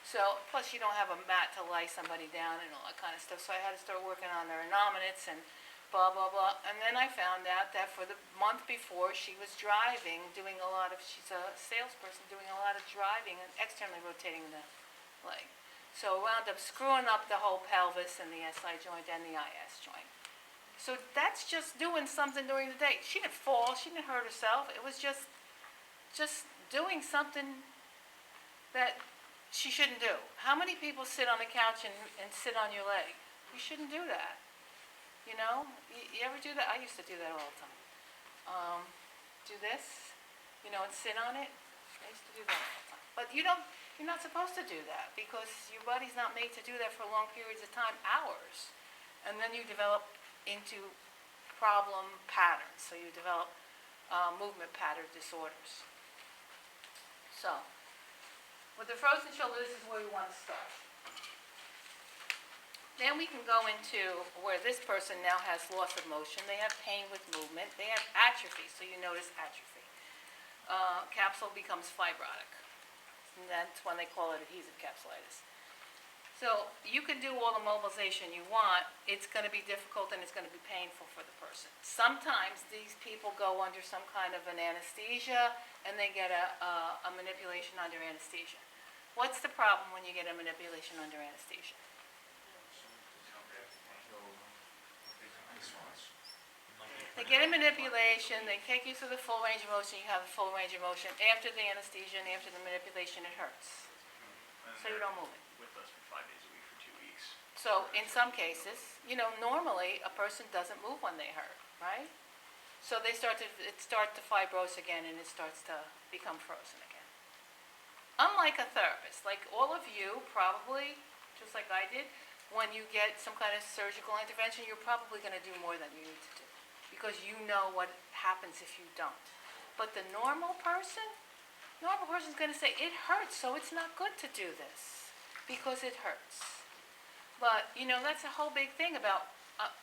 So, plus you don't have a mat to lie somebody down and all that kind of stuff. So I had to start working on their innominate and blah, blah, blah. And then I found out that for the month before, she was driving, she's a salesperson, doing a lot of driving and externally rotating the leg. So wound up screwing up the whole pelvis and the SI joint and the IS joint. So that's just doing something during the day. She didn't fall, she didn't hurt herself. It was just doing something that she shouldn't do. How many people sit on the couch and sit on your leg? You shouldn't do that. You ever do that? I used to do that all the time. Do this, and sit on it. I used to do that all the time. But you're not supposed to do that because your body's not made to do that for long periods of time, hours. And then you develop into problem patterns. So you develop movement pattern disorders. So, with the frozen shoulder, this is where we want to start. Then we can go into where this person now has loss of motion. They have pain with movement. They have atrophy, so you notice atrophy. Capsule becomes fibrotic. And that's when they call it adhesive capsulitis. So you can do all the mobilization you want. It's going to be difficult and it's going to be painful for the person. Sometimes these people go under some kind of an anesthesia and they get a manipulation under anesthesia. What's the problem when you get a manipulation under anesthesia? They get a manipulation, they take you through the full range of motion, you have the full range of motion. After the anesthesia and after the manipulation, it hurts. So you don't move it. With us for 5 days a week for 2 weeks. So in some cases, normally a person doesn't move when they hurt, right? So it starts to fibrose again and it starts to become frozen again. Unlike a therapist, like all of you probably, just like I did, when you get some kind of surgical intervention, you're probably going to do more than you need to do because you know what happens if you don't. But the normal person's going to say, it hurts, so it's not good to do this because it hurts. But, that's a whole big thing about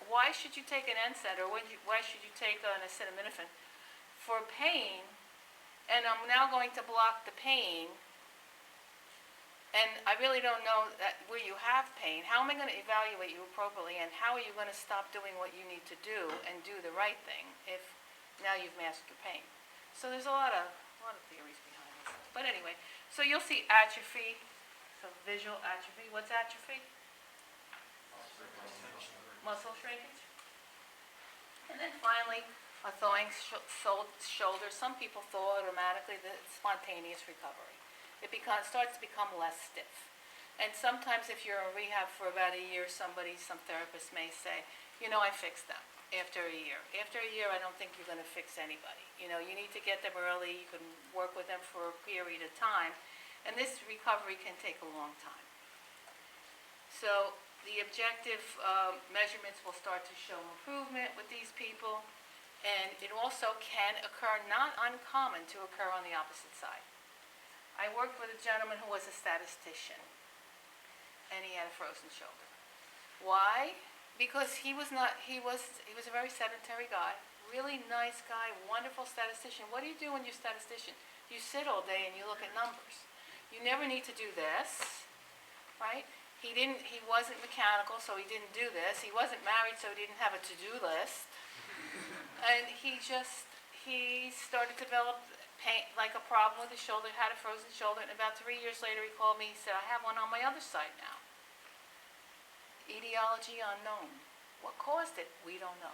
why should you take an NSAID or why should you take an acetaminophen for pain, and I'm now going to block the pain, and I really don't know where you have pain. How am I going to evaluate you appropriately, and how are you going to stop doing what you need to do and do the right thing if now you've masked your pain? So there's a lot of theories behind this. But anyway, so you'll see atrophy, so visual atrophy. What's atrophy? Muscle shrinkage. And then finally, a thawing shoulder. Some people thaw automatically, the spontaneous recovery. It starts to become less stiff. And sometimes if you're in rehab for about a year, some therapist may say, I fixed them after a year. After a year, I don't think you're going to fix anybody. You need to get them early. You can work with them for a period of time. And this recovery can take a long time. So the objective measurements will start to show improvement with these people. And it also can occur, not uncommon to occur on the opposite side. I worked with a gentleman who was a statistician, and he had a frozen shoulder. Why? Because he was a very sedentary guy, really nice guy, wonderful statistician. What do you do when you're a statistician? You sit all day and you look at numbers. You never need to do this, right? He wasn't mechanical, so he didn't do this. He wasn't married, so he didn't have a to-do list. And he started to develop pain, like a problem with his shoulder, had a frozen shoulder, and about 3 years later he called me, he said, I have one on my other side now. Etiology unknown. What caused it? We don't know.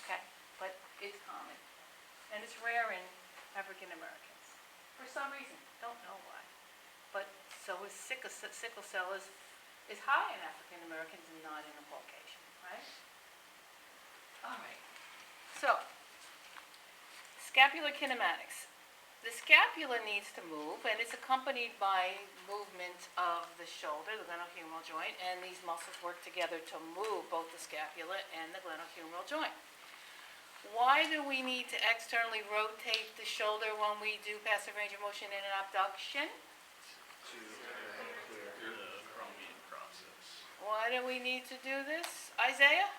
Okay? But it's common. And it's rare in African Americans. For some reason. Don't know why. But so is sickle cell is high in African Americans and not in a Caucasian, right? All right. So, scapular kinematics. The scapula needs to move, and it's accompanied by movement of the shoulder, the glenohumeral joint, and these muscles work together to move both the scapula and the glenohumeral joint. Why do we need to externally rotate the shoulder when we do passive range of motion in an abduction? To clear the chromium process. Why do we need to do this? Isaiah?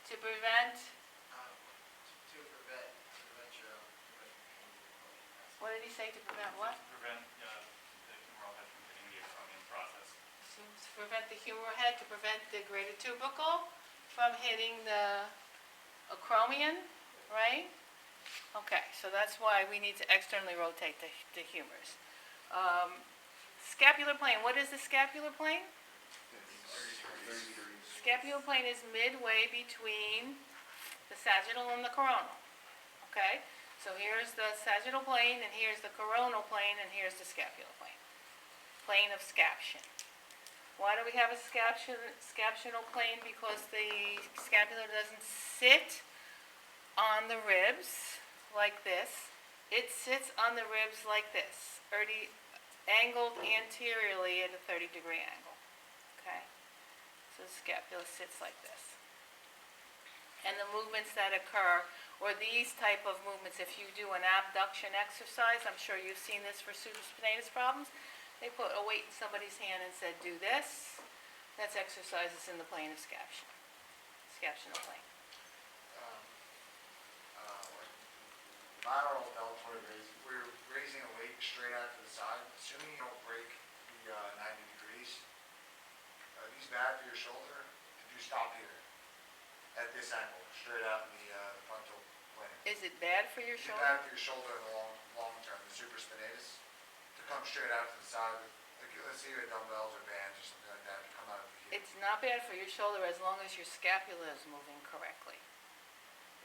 To prevent? To prevent your What did he say? To prevent what? Prevent the humeral head from hitting the acromion process. To prevent the humeral head, to prevent the greater tubercle from hitting the acromion, right? Okay, so that's why we need to externally rotate the humors. Scapular plane. What is the scapular plane? 30 degrees. Scapular plane is midway between the sagittal and the coronal. Okay? So here's the sagittal plane, and here's the coronal plane, and here's the scapular plane. Plane of scaption. Why do we have a scaptional plane? Because the scapula doesn't sit on the ribs, like this. It sits on the ribs like this, angled anteriorly at a 30-degree angle, okay? So the scapula sits like this. And the movements that occur, or these type of movements, if you do an abduction exercise, I'm sure you've seen this for supraspinatus problems, they put a weight in somebody's hand and said, do this. That's exercises in the plane of scaptional plane. Lateral deltoid raise, we're raising a weight straight out to the side, assuming you don't break the 90 degrees. Are these bad for your shoulder? If you stop here, at this angle, straight out in the frontal plane. Is it bad for your Is it shoulder? bad for your shoulder in the long term, the supraspinatus, to come straight out to the side? Like, let's say you had dumbbells or bands or something like that, to come out to here. It's not bad for your shoulder as long as your scapula is moving correctly.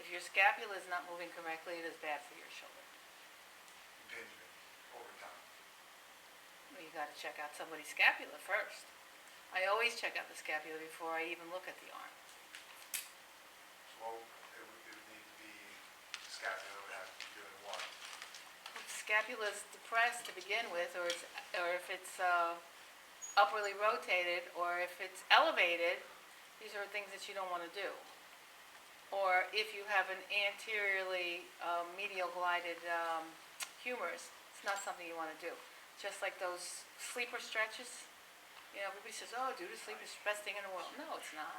If your scapula is not moving correctly, it is bad for your shoulder. Impingement over time. Well, you gotta check out somebody's scapula first. I always check out the scapula before I even look at the arm. So it would need to be, the scapula would have to be doing what? If the scapula is depressed to begin with, or if it's upwardly rotated, or if it's elevated, these are things that you don't want to do. Or if you have an anteriorly medial glided humerus, it's not something you want to do. Just like those sleeper stretches. You know, everybody says, oh, do the sleeper, it's the best thing in the world. No, it's not.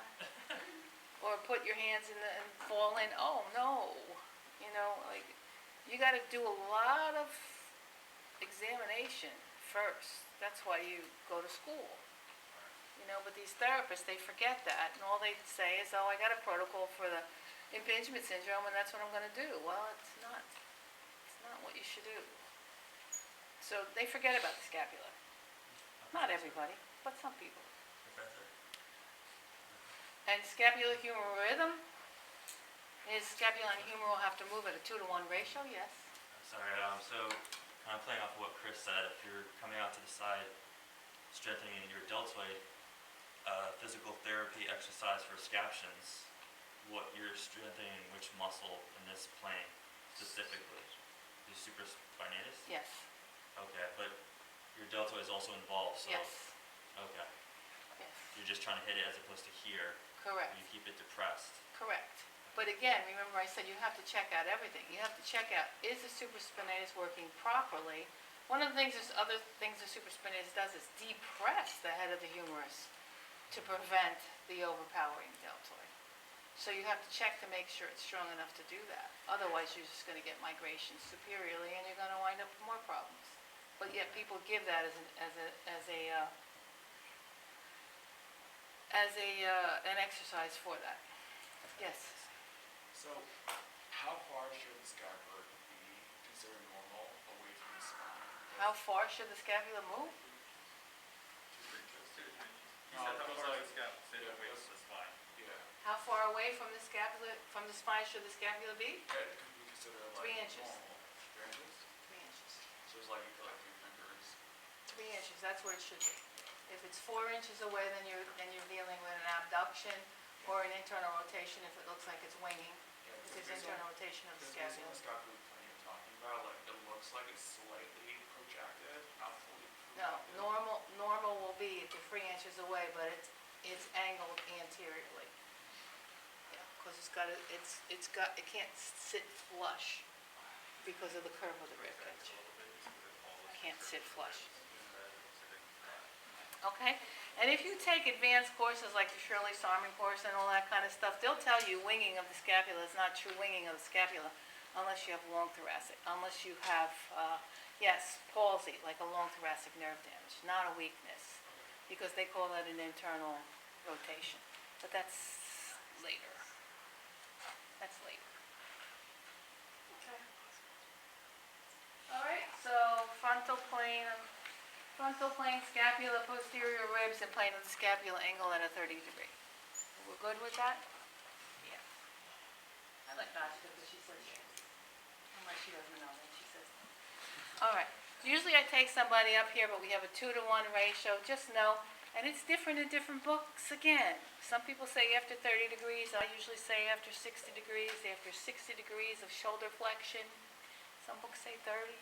Or put your hands in and fall in. Oh, no. You know, like, you got to do a lot of examination first. That's why you go to school. You know, but these therapists, they forget that, and all they say is, oh, I got a protocol for the impingement syndrome, and that's what I'm going to do. Well, it's not what you should do. So they forget about the scapula. Not everybody, but some people. Professor? And scapular-humeral rhythm is scapula and humeral have to move at a 2-to-1 ratio, yes. Sorry, so kind of playing off of what Chris said, if you're coming out to the side, strengthening your deltoid, physical therapy exercise for scaptions, what you're strengthening, which muscle in this plane specifically? The supraspinatus? Yes, Okay, but your deltoid is also involved, so. yes, Okay, yes, you're just trying to hit it as opposed to here, correct. you keep it depressed. Correct. But again, remember I said you have to check out everything. You have to check out, is the supraspinatus working properly? One of the things, other things the supraspinatus does is depress the head of the humerus to prevent the overpowering deltoid. So you have to check to make sure it's strong enough to do that. Otherwise, you're just going to get migration superiorly and you're going to wind up with more problems. But yet people give that an exercise for that. Yes. So, how far should the scapula be considered normal away from the spine? How far should the scapula move? No, because like, yeah, How far away from the scapula, from the spine should the scapula be? yeah, it could be considered like 3 inches. normal. 3 inches? 3 inches. So it's like you feel like 3 fingers. 3 inches, that's where it should be. If it's 4 inches away, then you're dealing with an abduction or an internal rotation if it looks like it's winging. Yeah, This is internal rotation of the Because based on scapula. the scapula plane you're talking about, like it looks like it's slightly projected, not fully No, projected. normal will be if you're 3 inches away, but it's angled anteriorly. Yeah, because it can't sit flush because of the curve of the rib cage. It can't sit flush. Okay, and if you take advanced courses like the Shirley Sarman course and all that kind of stuff, they'll tell you winging of the scapula is not true winging of the scapula unless you have long thoracic, unless you have, yes, palsy, like a long thoracic nerve damage, not a weakness, because they call that an internal rotation. But that's later. That's later. Okay. All right, so frontal plane scapula, posterior ribs, and plane of the scapula angle at a 30-degree. We're good with that? Yeah. I like Bashka because she says yes. Unless she doesn't know, then she says no. All right. Usually I take somebody up here, but we have a 2-to-1 ratio. Just know And it's different in different books again. Some people say after 30 degrees, I usually say after 60 degrees, after 60 degrees of shoulder flexion. Some books say 30.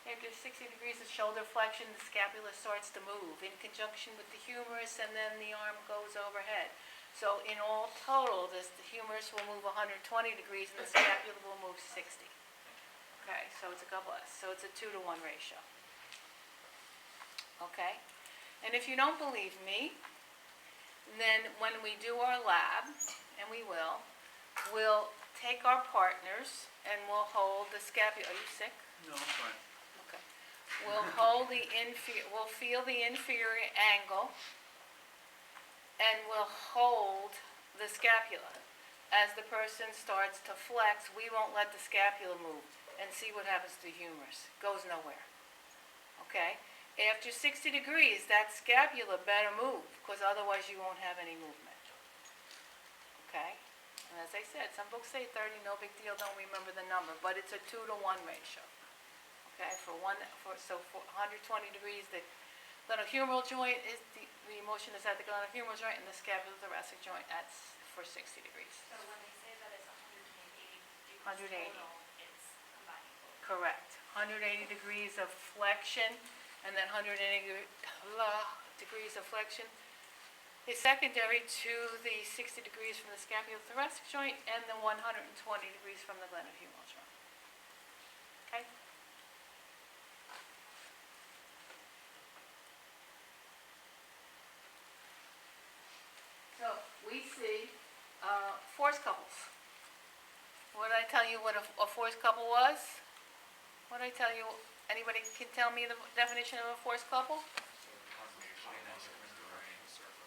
After 60 degrees of shoulder flexion, the scapula starts to move in conjunction with the humerus, and then the arm goes overhead. So in all total, the humerus will move 120 degrees and the scapula will move 60. Okay, so it's a God bless. So it's a 2-to-1 ratio. Okay? And if you don't believe me, then when we do our lab, and we will, we'll take our partners and we'll hold the scapula. Are you sick? No, I'm fine. Okay. We'll hold the we'll feel the inferior angle, and we'll hold the scapula. As the person starts to flex, we won't let the scapula move, and see what happens to the humerus. Goes nowhere. Okay? After 60 degrees, that scapula better move, because otherwise you won't have any movement. Okay? And as I said, some books say 30, no big deal, don't remember the number, but it's a 2-to-1 ratio. Okay, so for 120 degrees, the glenohumeral joint is, the motion is at the glenohumeral joint, and the scapulothoracic joint for 60 degrees. So when they say that it's 180 degrees 180. total, it's combining both. Correct. 180 degrees of flexion, and then 180 degrees of flexion is secondary to the 60 degrees from the scapulothoracic joint and the 120 degrees from the glenohumeral joint. Okay? So we see force couples. What did I tell you what a force couple was? What did I tell you? Anybody can tell me the definition of a force couple?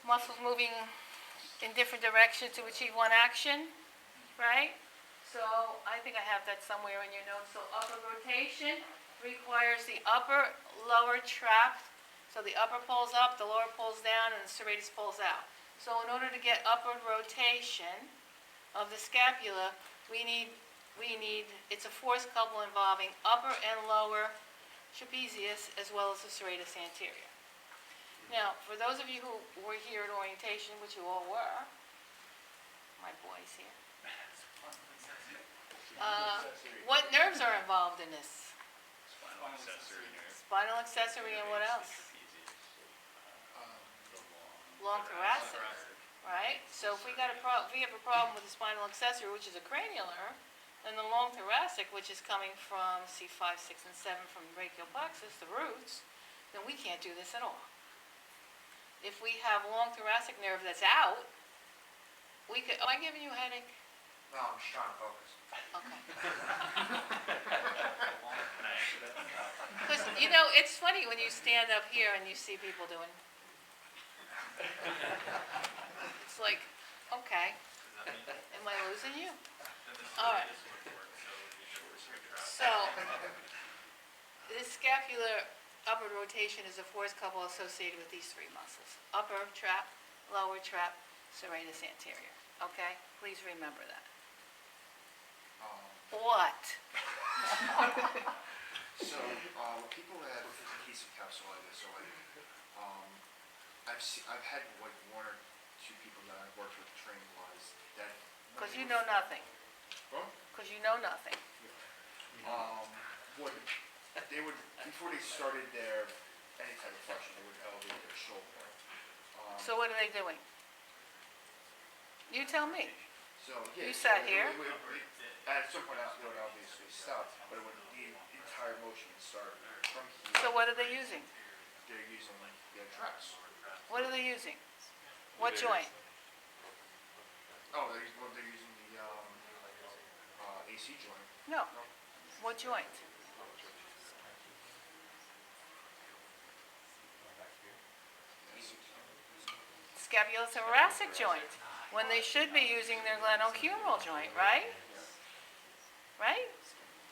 Muscles moving in different directions to achieve one action, right? So I think I have that somewhere in your notes. So upward rotation requires the upper lower trap. So the upper pulls up, the lower pulls down, and the serratus pulls out. So in order to get upward rotation of the scapula, we need, it's a force couple involving upper and lower trapezius as well as the serratus anterior. Now, for those of you who were here at orientation, which you all were, my boys here, what nerves are involved in this? Spinal accessory and what else? Long thoracic, right? So if we have a problem with the spinal accessory, which is a cranial nerve, and the long thoracic, which is coming from C5, 6, and 7 from the brachial plexus, the roots, then we can't do this at all. If we have long thoracic nerve that's out, we could, am I giving you a headache? No, I'm just trying to focus. Okay. Because, you know, it's funny when you stand up here and you see people doing. It's like, okay, am I losing you? All right. So, this scapular upward rotation is a force couple associated with these three muscles. Upper trap, lower trap, serratus anterior. Okay? Please remember that. What? So, people that have adhesive capsulitis, or like, I've had like one or two people that I've worked with training wise that. Because you know nothing. Huh? Because you know nothing. They would, before they started their, any type of flexion, they would elevate their shoulder. So what are they doing? You tell me. So, yeah. You sat here. At some point, it would obviously stop, but it would, the entire motion would start from here. So what are they using? They're using their traps. What are they using? What joint? Oh, they're using the AC joint. No. What joint? Scapulothoracic joint. When they should be using their glenohumeral joint, right? Right?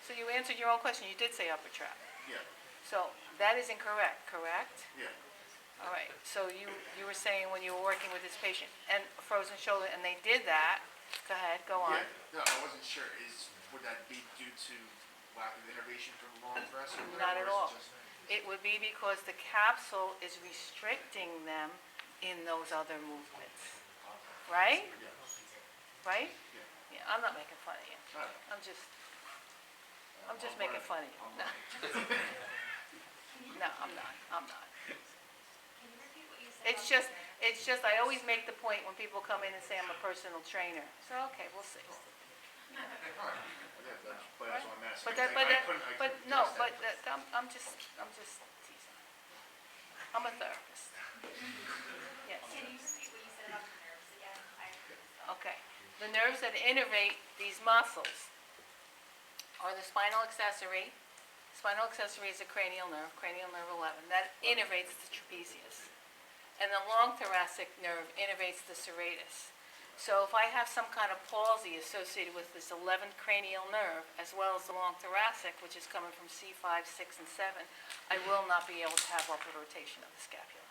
So you answered your own question. You did say upper trap. Yeah. So that is incorrect, correct? Yeah. All right. So you were saying when you were working with this patient and a frozen shoulder, and they did that. Go ahead. Go on. Yeah. No, I wasn't sure. Would that be due to lack of innervation from the long thoracic nerve? Not at or is it all. just- It would be because the capsule is restricting them in those other movements, right? Yes. Right? Yeah. Yeah, I'm not making fun of you. All right. I'm just making fun of you. No. No, I'm not. Can you repeat what you said? It's about just, the- it's just, I always make the point when people come in and say I'm a personal trainer. So, okay, we'll see. All right. Yeah, that's what I'm asking. But that, I couldn't no, address but that. I'm just teasing. I'm a therapist. Yes, Can you repeat what you said about the nerves again? okay. The nerves that innervate these muscles are the spinal accessory. Spinal accessory is a cranial nerve 11, that innervates the trapezius. And the long thoracic nerve innervates the serratus. So if I have some kind of palsy associated with this 11th cranial nerve, as well as the long thoracic, which is coming from C5, 6, and 7, I will not be able to have upward rotation of the scapula.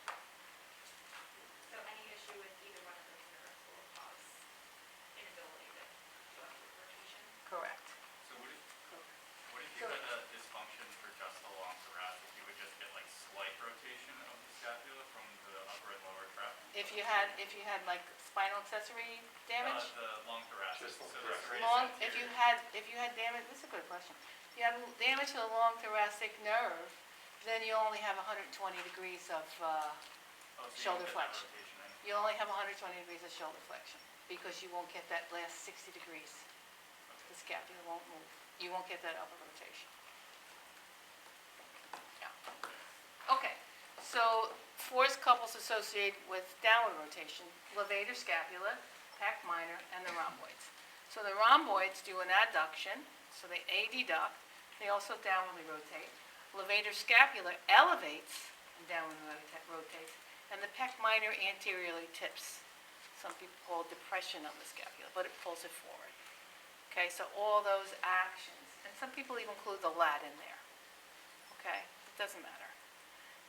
So any issue with either one of those nerves will cause inability to do upward rotation? Correct. So what if you had a dysfunction for just the long thoracic? You would just get like slight rotation of the scapula from the upper and lower trap? If you had like spinal accessory damage? The long thoracic. Just the So the thoracic. serratus If you anterior. had damage, this is a good question. If you have damage to the long thoracic nerve, then you only have 120 degrees of, Oh, so you shoulder don't get that flexion. rotation in. you only have 120 degrees of shoulder flexion, because you won't get that last 60 degrees. The scapula won't move. You won't get that upper rotation. Yeah. Okay, so force couples associated with downward rotation, levator scapula, pec minor, and the rhomboids. So the rhomboids do an adduction, so they adduct, they also downwardly rotate. Levator scapula elevates and downwardly rotates, and the pec minor anteriorly tips. Some people call it depression of the scapula, but it pulls it forward. Okay, so all those actions, and some people even include the lat in there. Okay, it doesn't matter.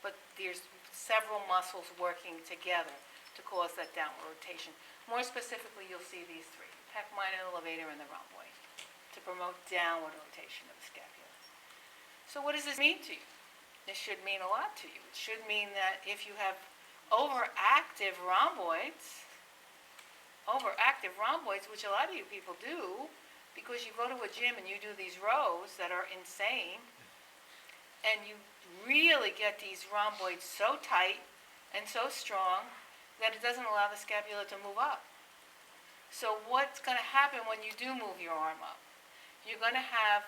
But there's several muscles working together to cause that downward rotation. More specifically, you'll see these three, pec minor, the levator, and the rhomboid, to promote downward rotation of the scapula. So what does this mean to you? This should mean a lot to you. It should mean that if you have overactive rhomboids, which a lot of you people do, because you go to a gym and you do these rows that are insane, and you really get these rhomboids so tight and so strong that it doesn't allow the scapula to move up. So what's going to happen when you do move your arm up? You're going to have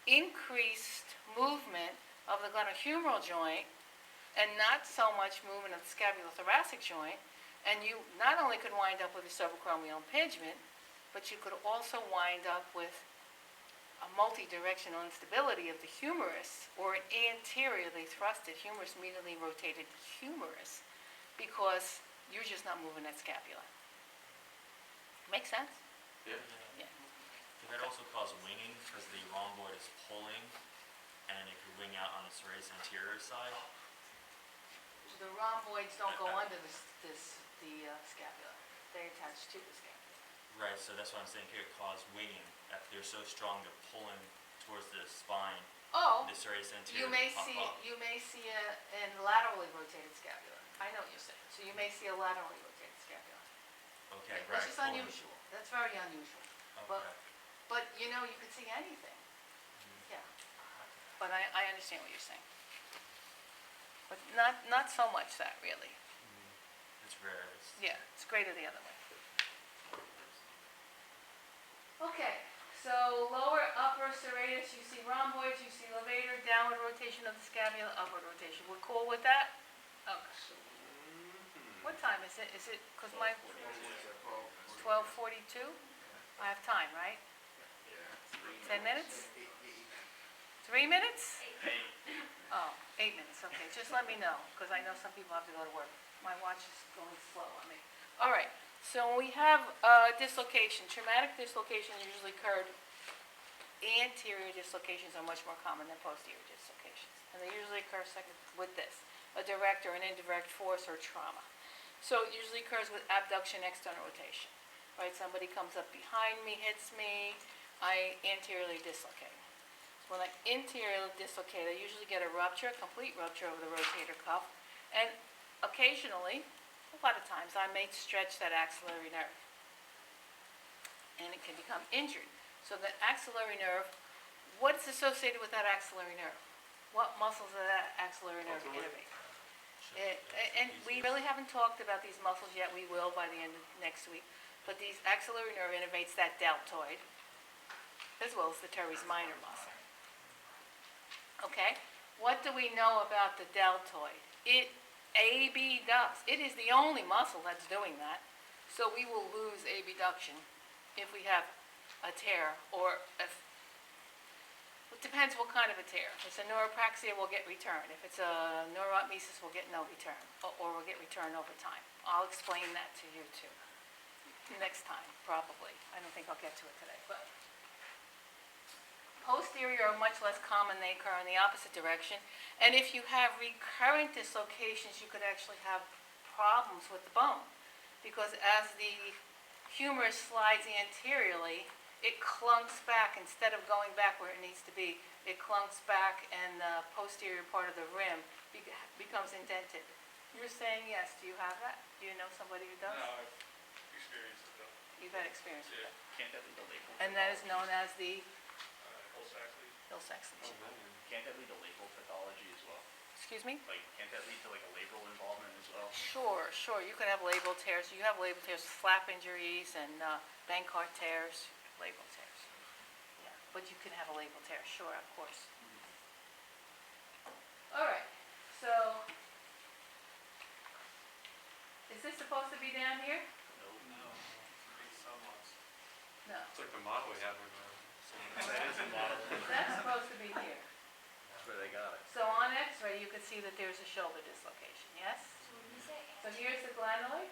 increased movement of the glenohumeral joint and not so much movement of the scapulothoracic joint, and you not only could wind up with a subacromial impingement, but you could also wind up with a multi-directional instability of the humerus, or an anteriorly thrusted humerus, medially rotated humerus, because you're just not moving that scapula. Make sense? Yeah. Yeah. Could that also cause winging, because the rhomboid is pulling, and it could wing out on the serratus anterior side? The rhomboids don't go under the scapula. They attach to the scapula. Right, so that's what I'm saying, it could cause winging, if they're so strong they're pulling towards the spine, Oh, the serratus anterior you may would pop see, up. a laterally rotated scapula. I know what you're saying. So you may see a laterally rotated scapula. Okay, right. Which is pulling. unusual. That's very unusual. Okay. But you know, you could see anything. Yeah. But I understand what you're saying. But not so much that, really. It's rare, Yeah, it's greater the other way. Okay, so lower, upper serratus, you see rhomboids, you see levator, downward rotation of the scapula, upward rotation. We're cool with that? Okay. What time is it? Is it, because my, 12:42? I have time, right? 10 minutes? 3 minutes? Oh, 8 minutes, okay, just let me know, because I know some people have to go to work. My watch is going slow on me. All right, so when we have dislocation, traumatic dislocation usually occurred, anterior dislocations are much more common than posterior dislocations. And they usually occur second with this, a direct or an indirect force or trauma. So it usually occurs with abduction, external rotation, right? Somebody comes up behind me, hits me, I anteriorly dislocate. When I anteriorly dislocate, I usually get a rupture, a complete rupture of the rotator cuff, and occasionally a a lot of times, I may stretch that axillary nerve. And it can become injured. So the axillary nerve, what's associated with that axillary nerve? What muscles does that axillary nerve innervate? And we really haven't talked about these muscles yet. We will by the end of next week. But these axillary nerve innervates that deltoid, as well as the teres minor muscle. Okay? What do we know about the deltoid? AB ducts. It is the only muscle that's doing that. So we will lose abduction if we have a tear, or if, it depends what kind of a tear. If it's a neuropraxia, we'll get return. If it's a neurotmesis, we'll get no return, or we'll get return over time. I'll explain that to you too. Next time, probably. I don't think I'll get to it today, but posterior are much less common. They occur in the opposite direction. And if you have recurrent dislocations, you could actually have problems with the bone, because as the humerus slides anteriorly, it clunks back. Instead of going back where it needs to be, it clunks back, and the posterior part of the rim becomes indented. You're saying yes. Do you have that? Do you know somebody who does? No, I've experienced it though. You've had experience with Yeah. it. Can't that lead to labral? And that is known as the Exactly. Hill-Sachs lesion. Can't that lead to labral pathology as well? Excuse me? Like, can't that lead to like a labral involvement as well? Sure. You can have labral tears. You have labral tears, flap injuries, and Bankart tears, labral tears. Yeah, but you can have a labral tear, sure, of course. All right, so is this supposed to be down here? No. It's somewhat. No, It's like the model we had when That is a model. that's supposed to be here. That's where they got it. So on X-ray, you could see that there's a shoulder dislocation, yes? So when you say So here's the glenoid,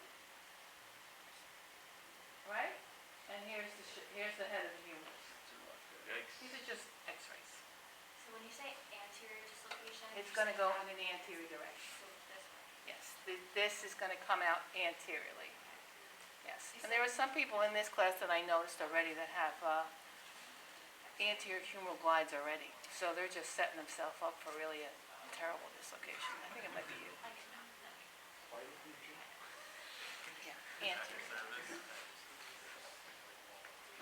right? And here's the head of the humerus. Yikes. These are just X-rays. so when you say anterior dislocation, It's you're going to saying go that- in the anterior direction. So this way. Yes, this is going to come out anteriorly. Yes, and there are some people in this class that I noticed already that have anterior humeral glides already. So they're just setting themselves up for really a terrible dislocation. I think it might be you. Yeah, anterior.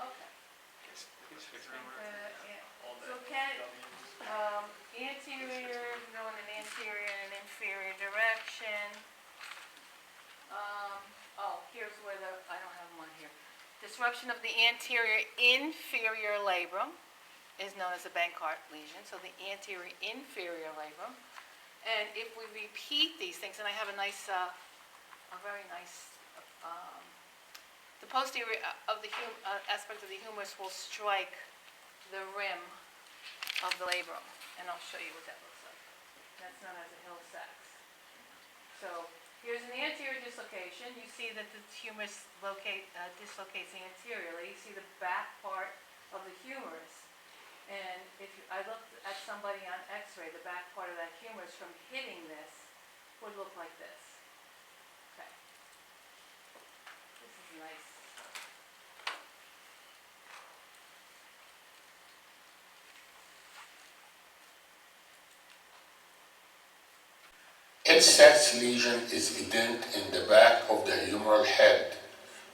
Okay. So anterior, go in an anterior and an inferior direction. Here's where I don't have one here. Disruption of the anterior inferior labrum is known as a Bankart lesion, so the anterior inferior labrum. And if we repeat these things, and I have a very nice, the posterior of the aspect of the humerus will strike the rim of the labrum, and I'll show you what that looks like. That's known as a Hill-Sachs. So here's an anterior dislocation. You see that the humerus dislocates anteriorly. You see the back part of the humerus. And if I looked at somebody on X-ray, the back part of that humerus from hitting this would look like this. Okay. This is nice. Essex lesion is evident in the back of the humeral head,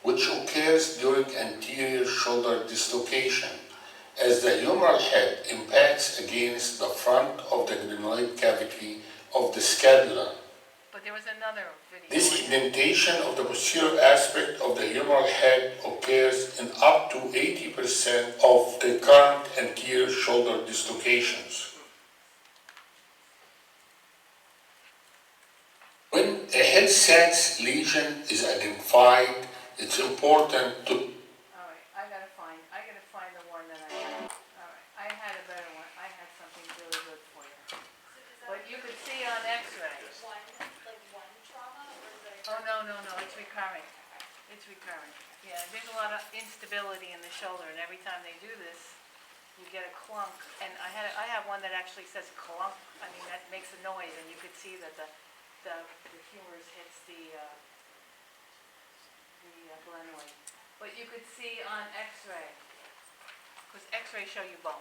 which occurs during anterior shoulder dislocation, as the humeral head impacts against the front of the glenoid cavity of the scapula. But there was another video. This indentation of the posterior aspect of the humeral head occurs in up to 80% of the current anterior shoulder dislocations. When a Hill-Sachs lesion is identified, it's important to All right, I gotta find the one that I had. All right, I had a better one. I had something really good for you. So is that But you could see on X-ray. one trauma, or is it? Oh, no, it's recurring. It's recurring. Yeah, there's a lot of instability in the shoulder, and every time they do this, you get a clunk. And I have one that actually says clunk. I mean, that makes a noise, and you could see that the humerus hits the glenoid. But you could see on X-ray, because X-rays show you bone.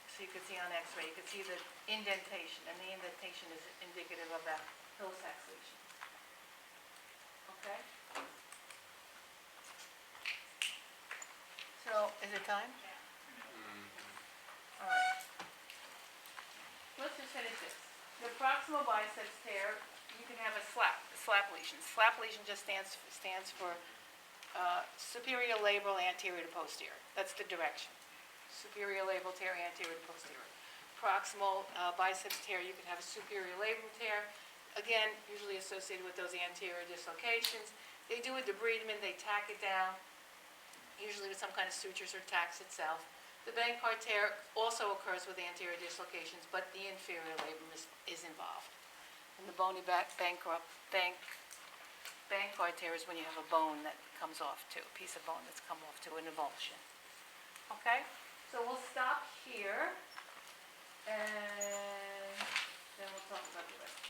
So you could see on X-ray, you could see the indentation, and the indentation is indicative of that Hill-Sachs lesion. Okay. Okay? So, is it time? All right. Let's just finish this. The proximal biceps tear, you can have a slap lesion. Slap lesion just stands for superior labral anterior to posterior. That's the direction. Superior labral tear, anterior to posterior. Proximal biceps tear, you can have a superior labral tear. Again, usually associated with those anterior dislocations. They do a debridement, they tack it down, usually with some kind of sutures or tacks itself. The Bankart tear also occurs with anterior dislocations, but the inferior labrum is involved. And the bony Bankart tear is when you have a bone that comes off too, a piece of bone that's come off to an avulsion. Okay? So we'll stop here, and then we'll talk about the rest.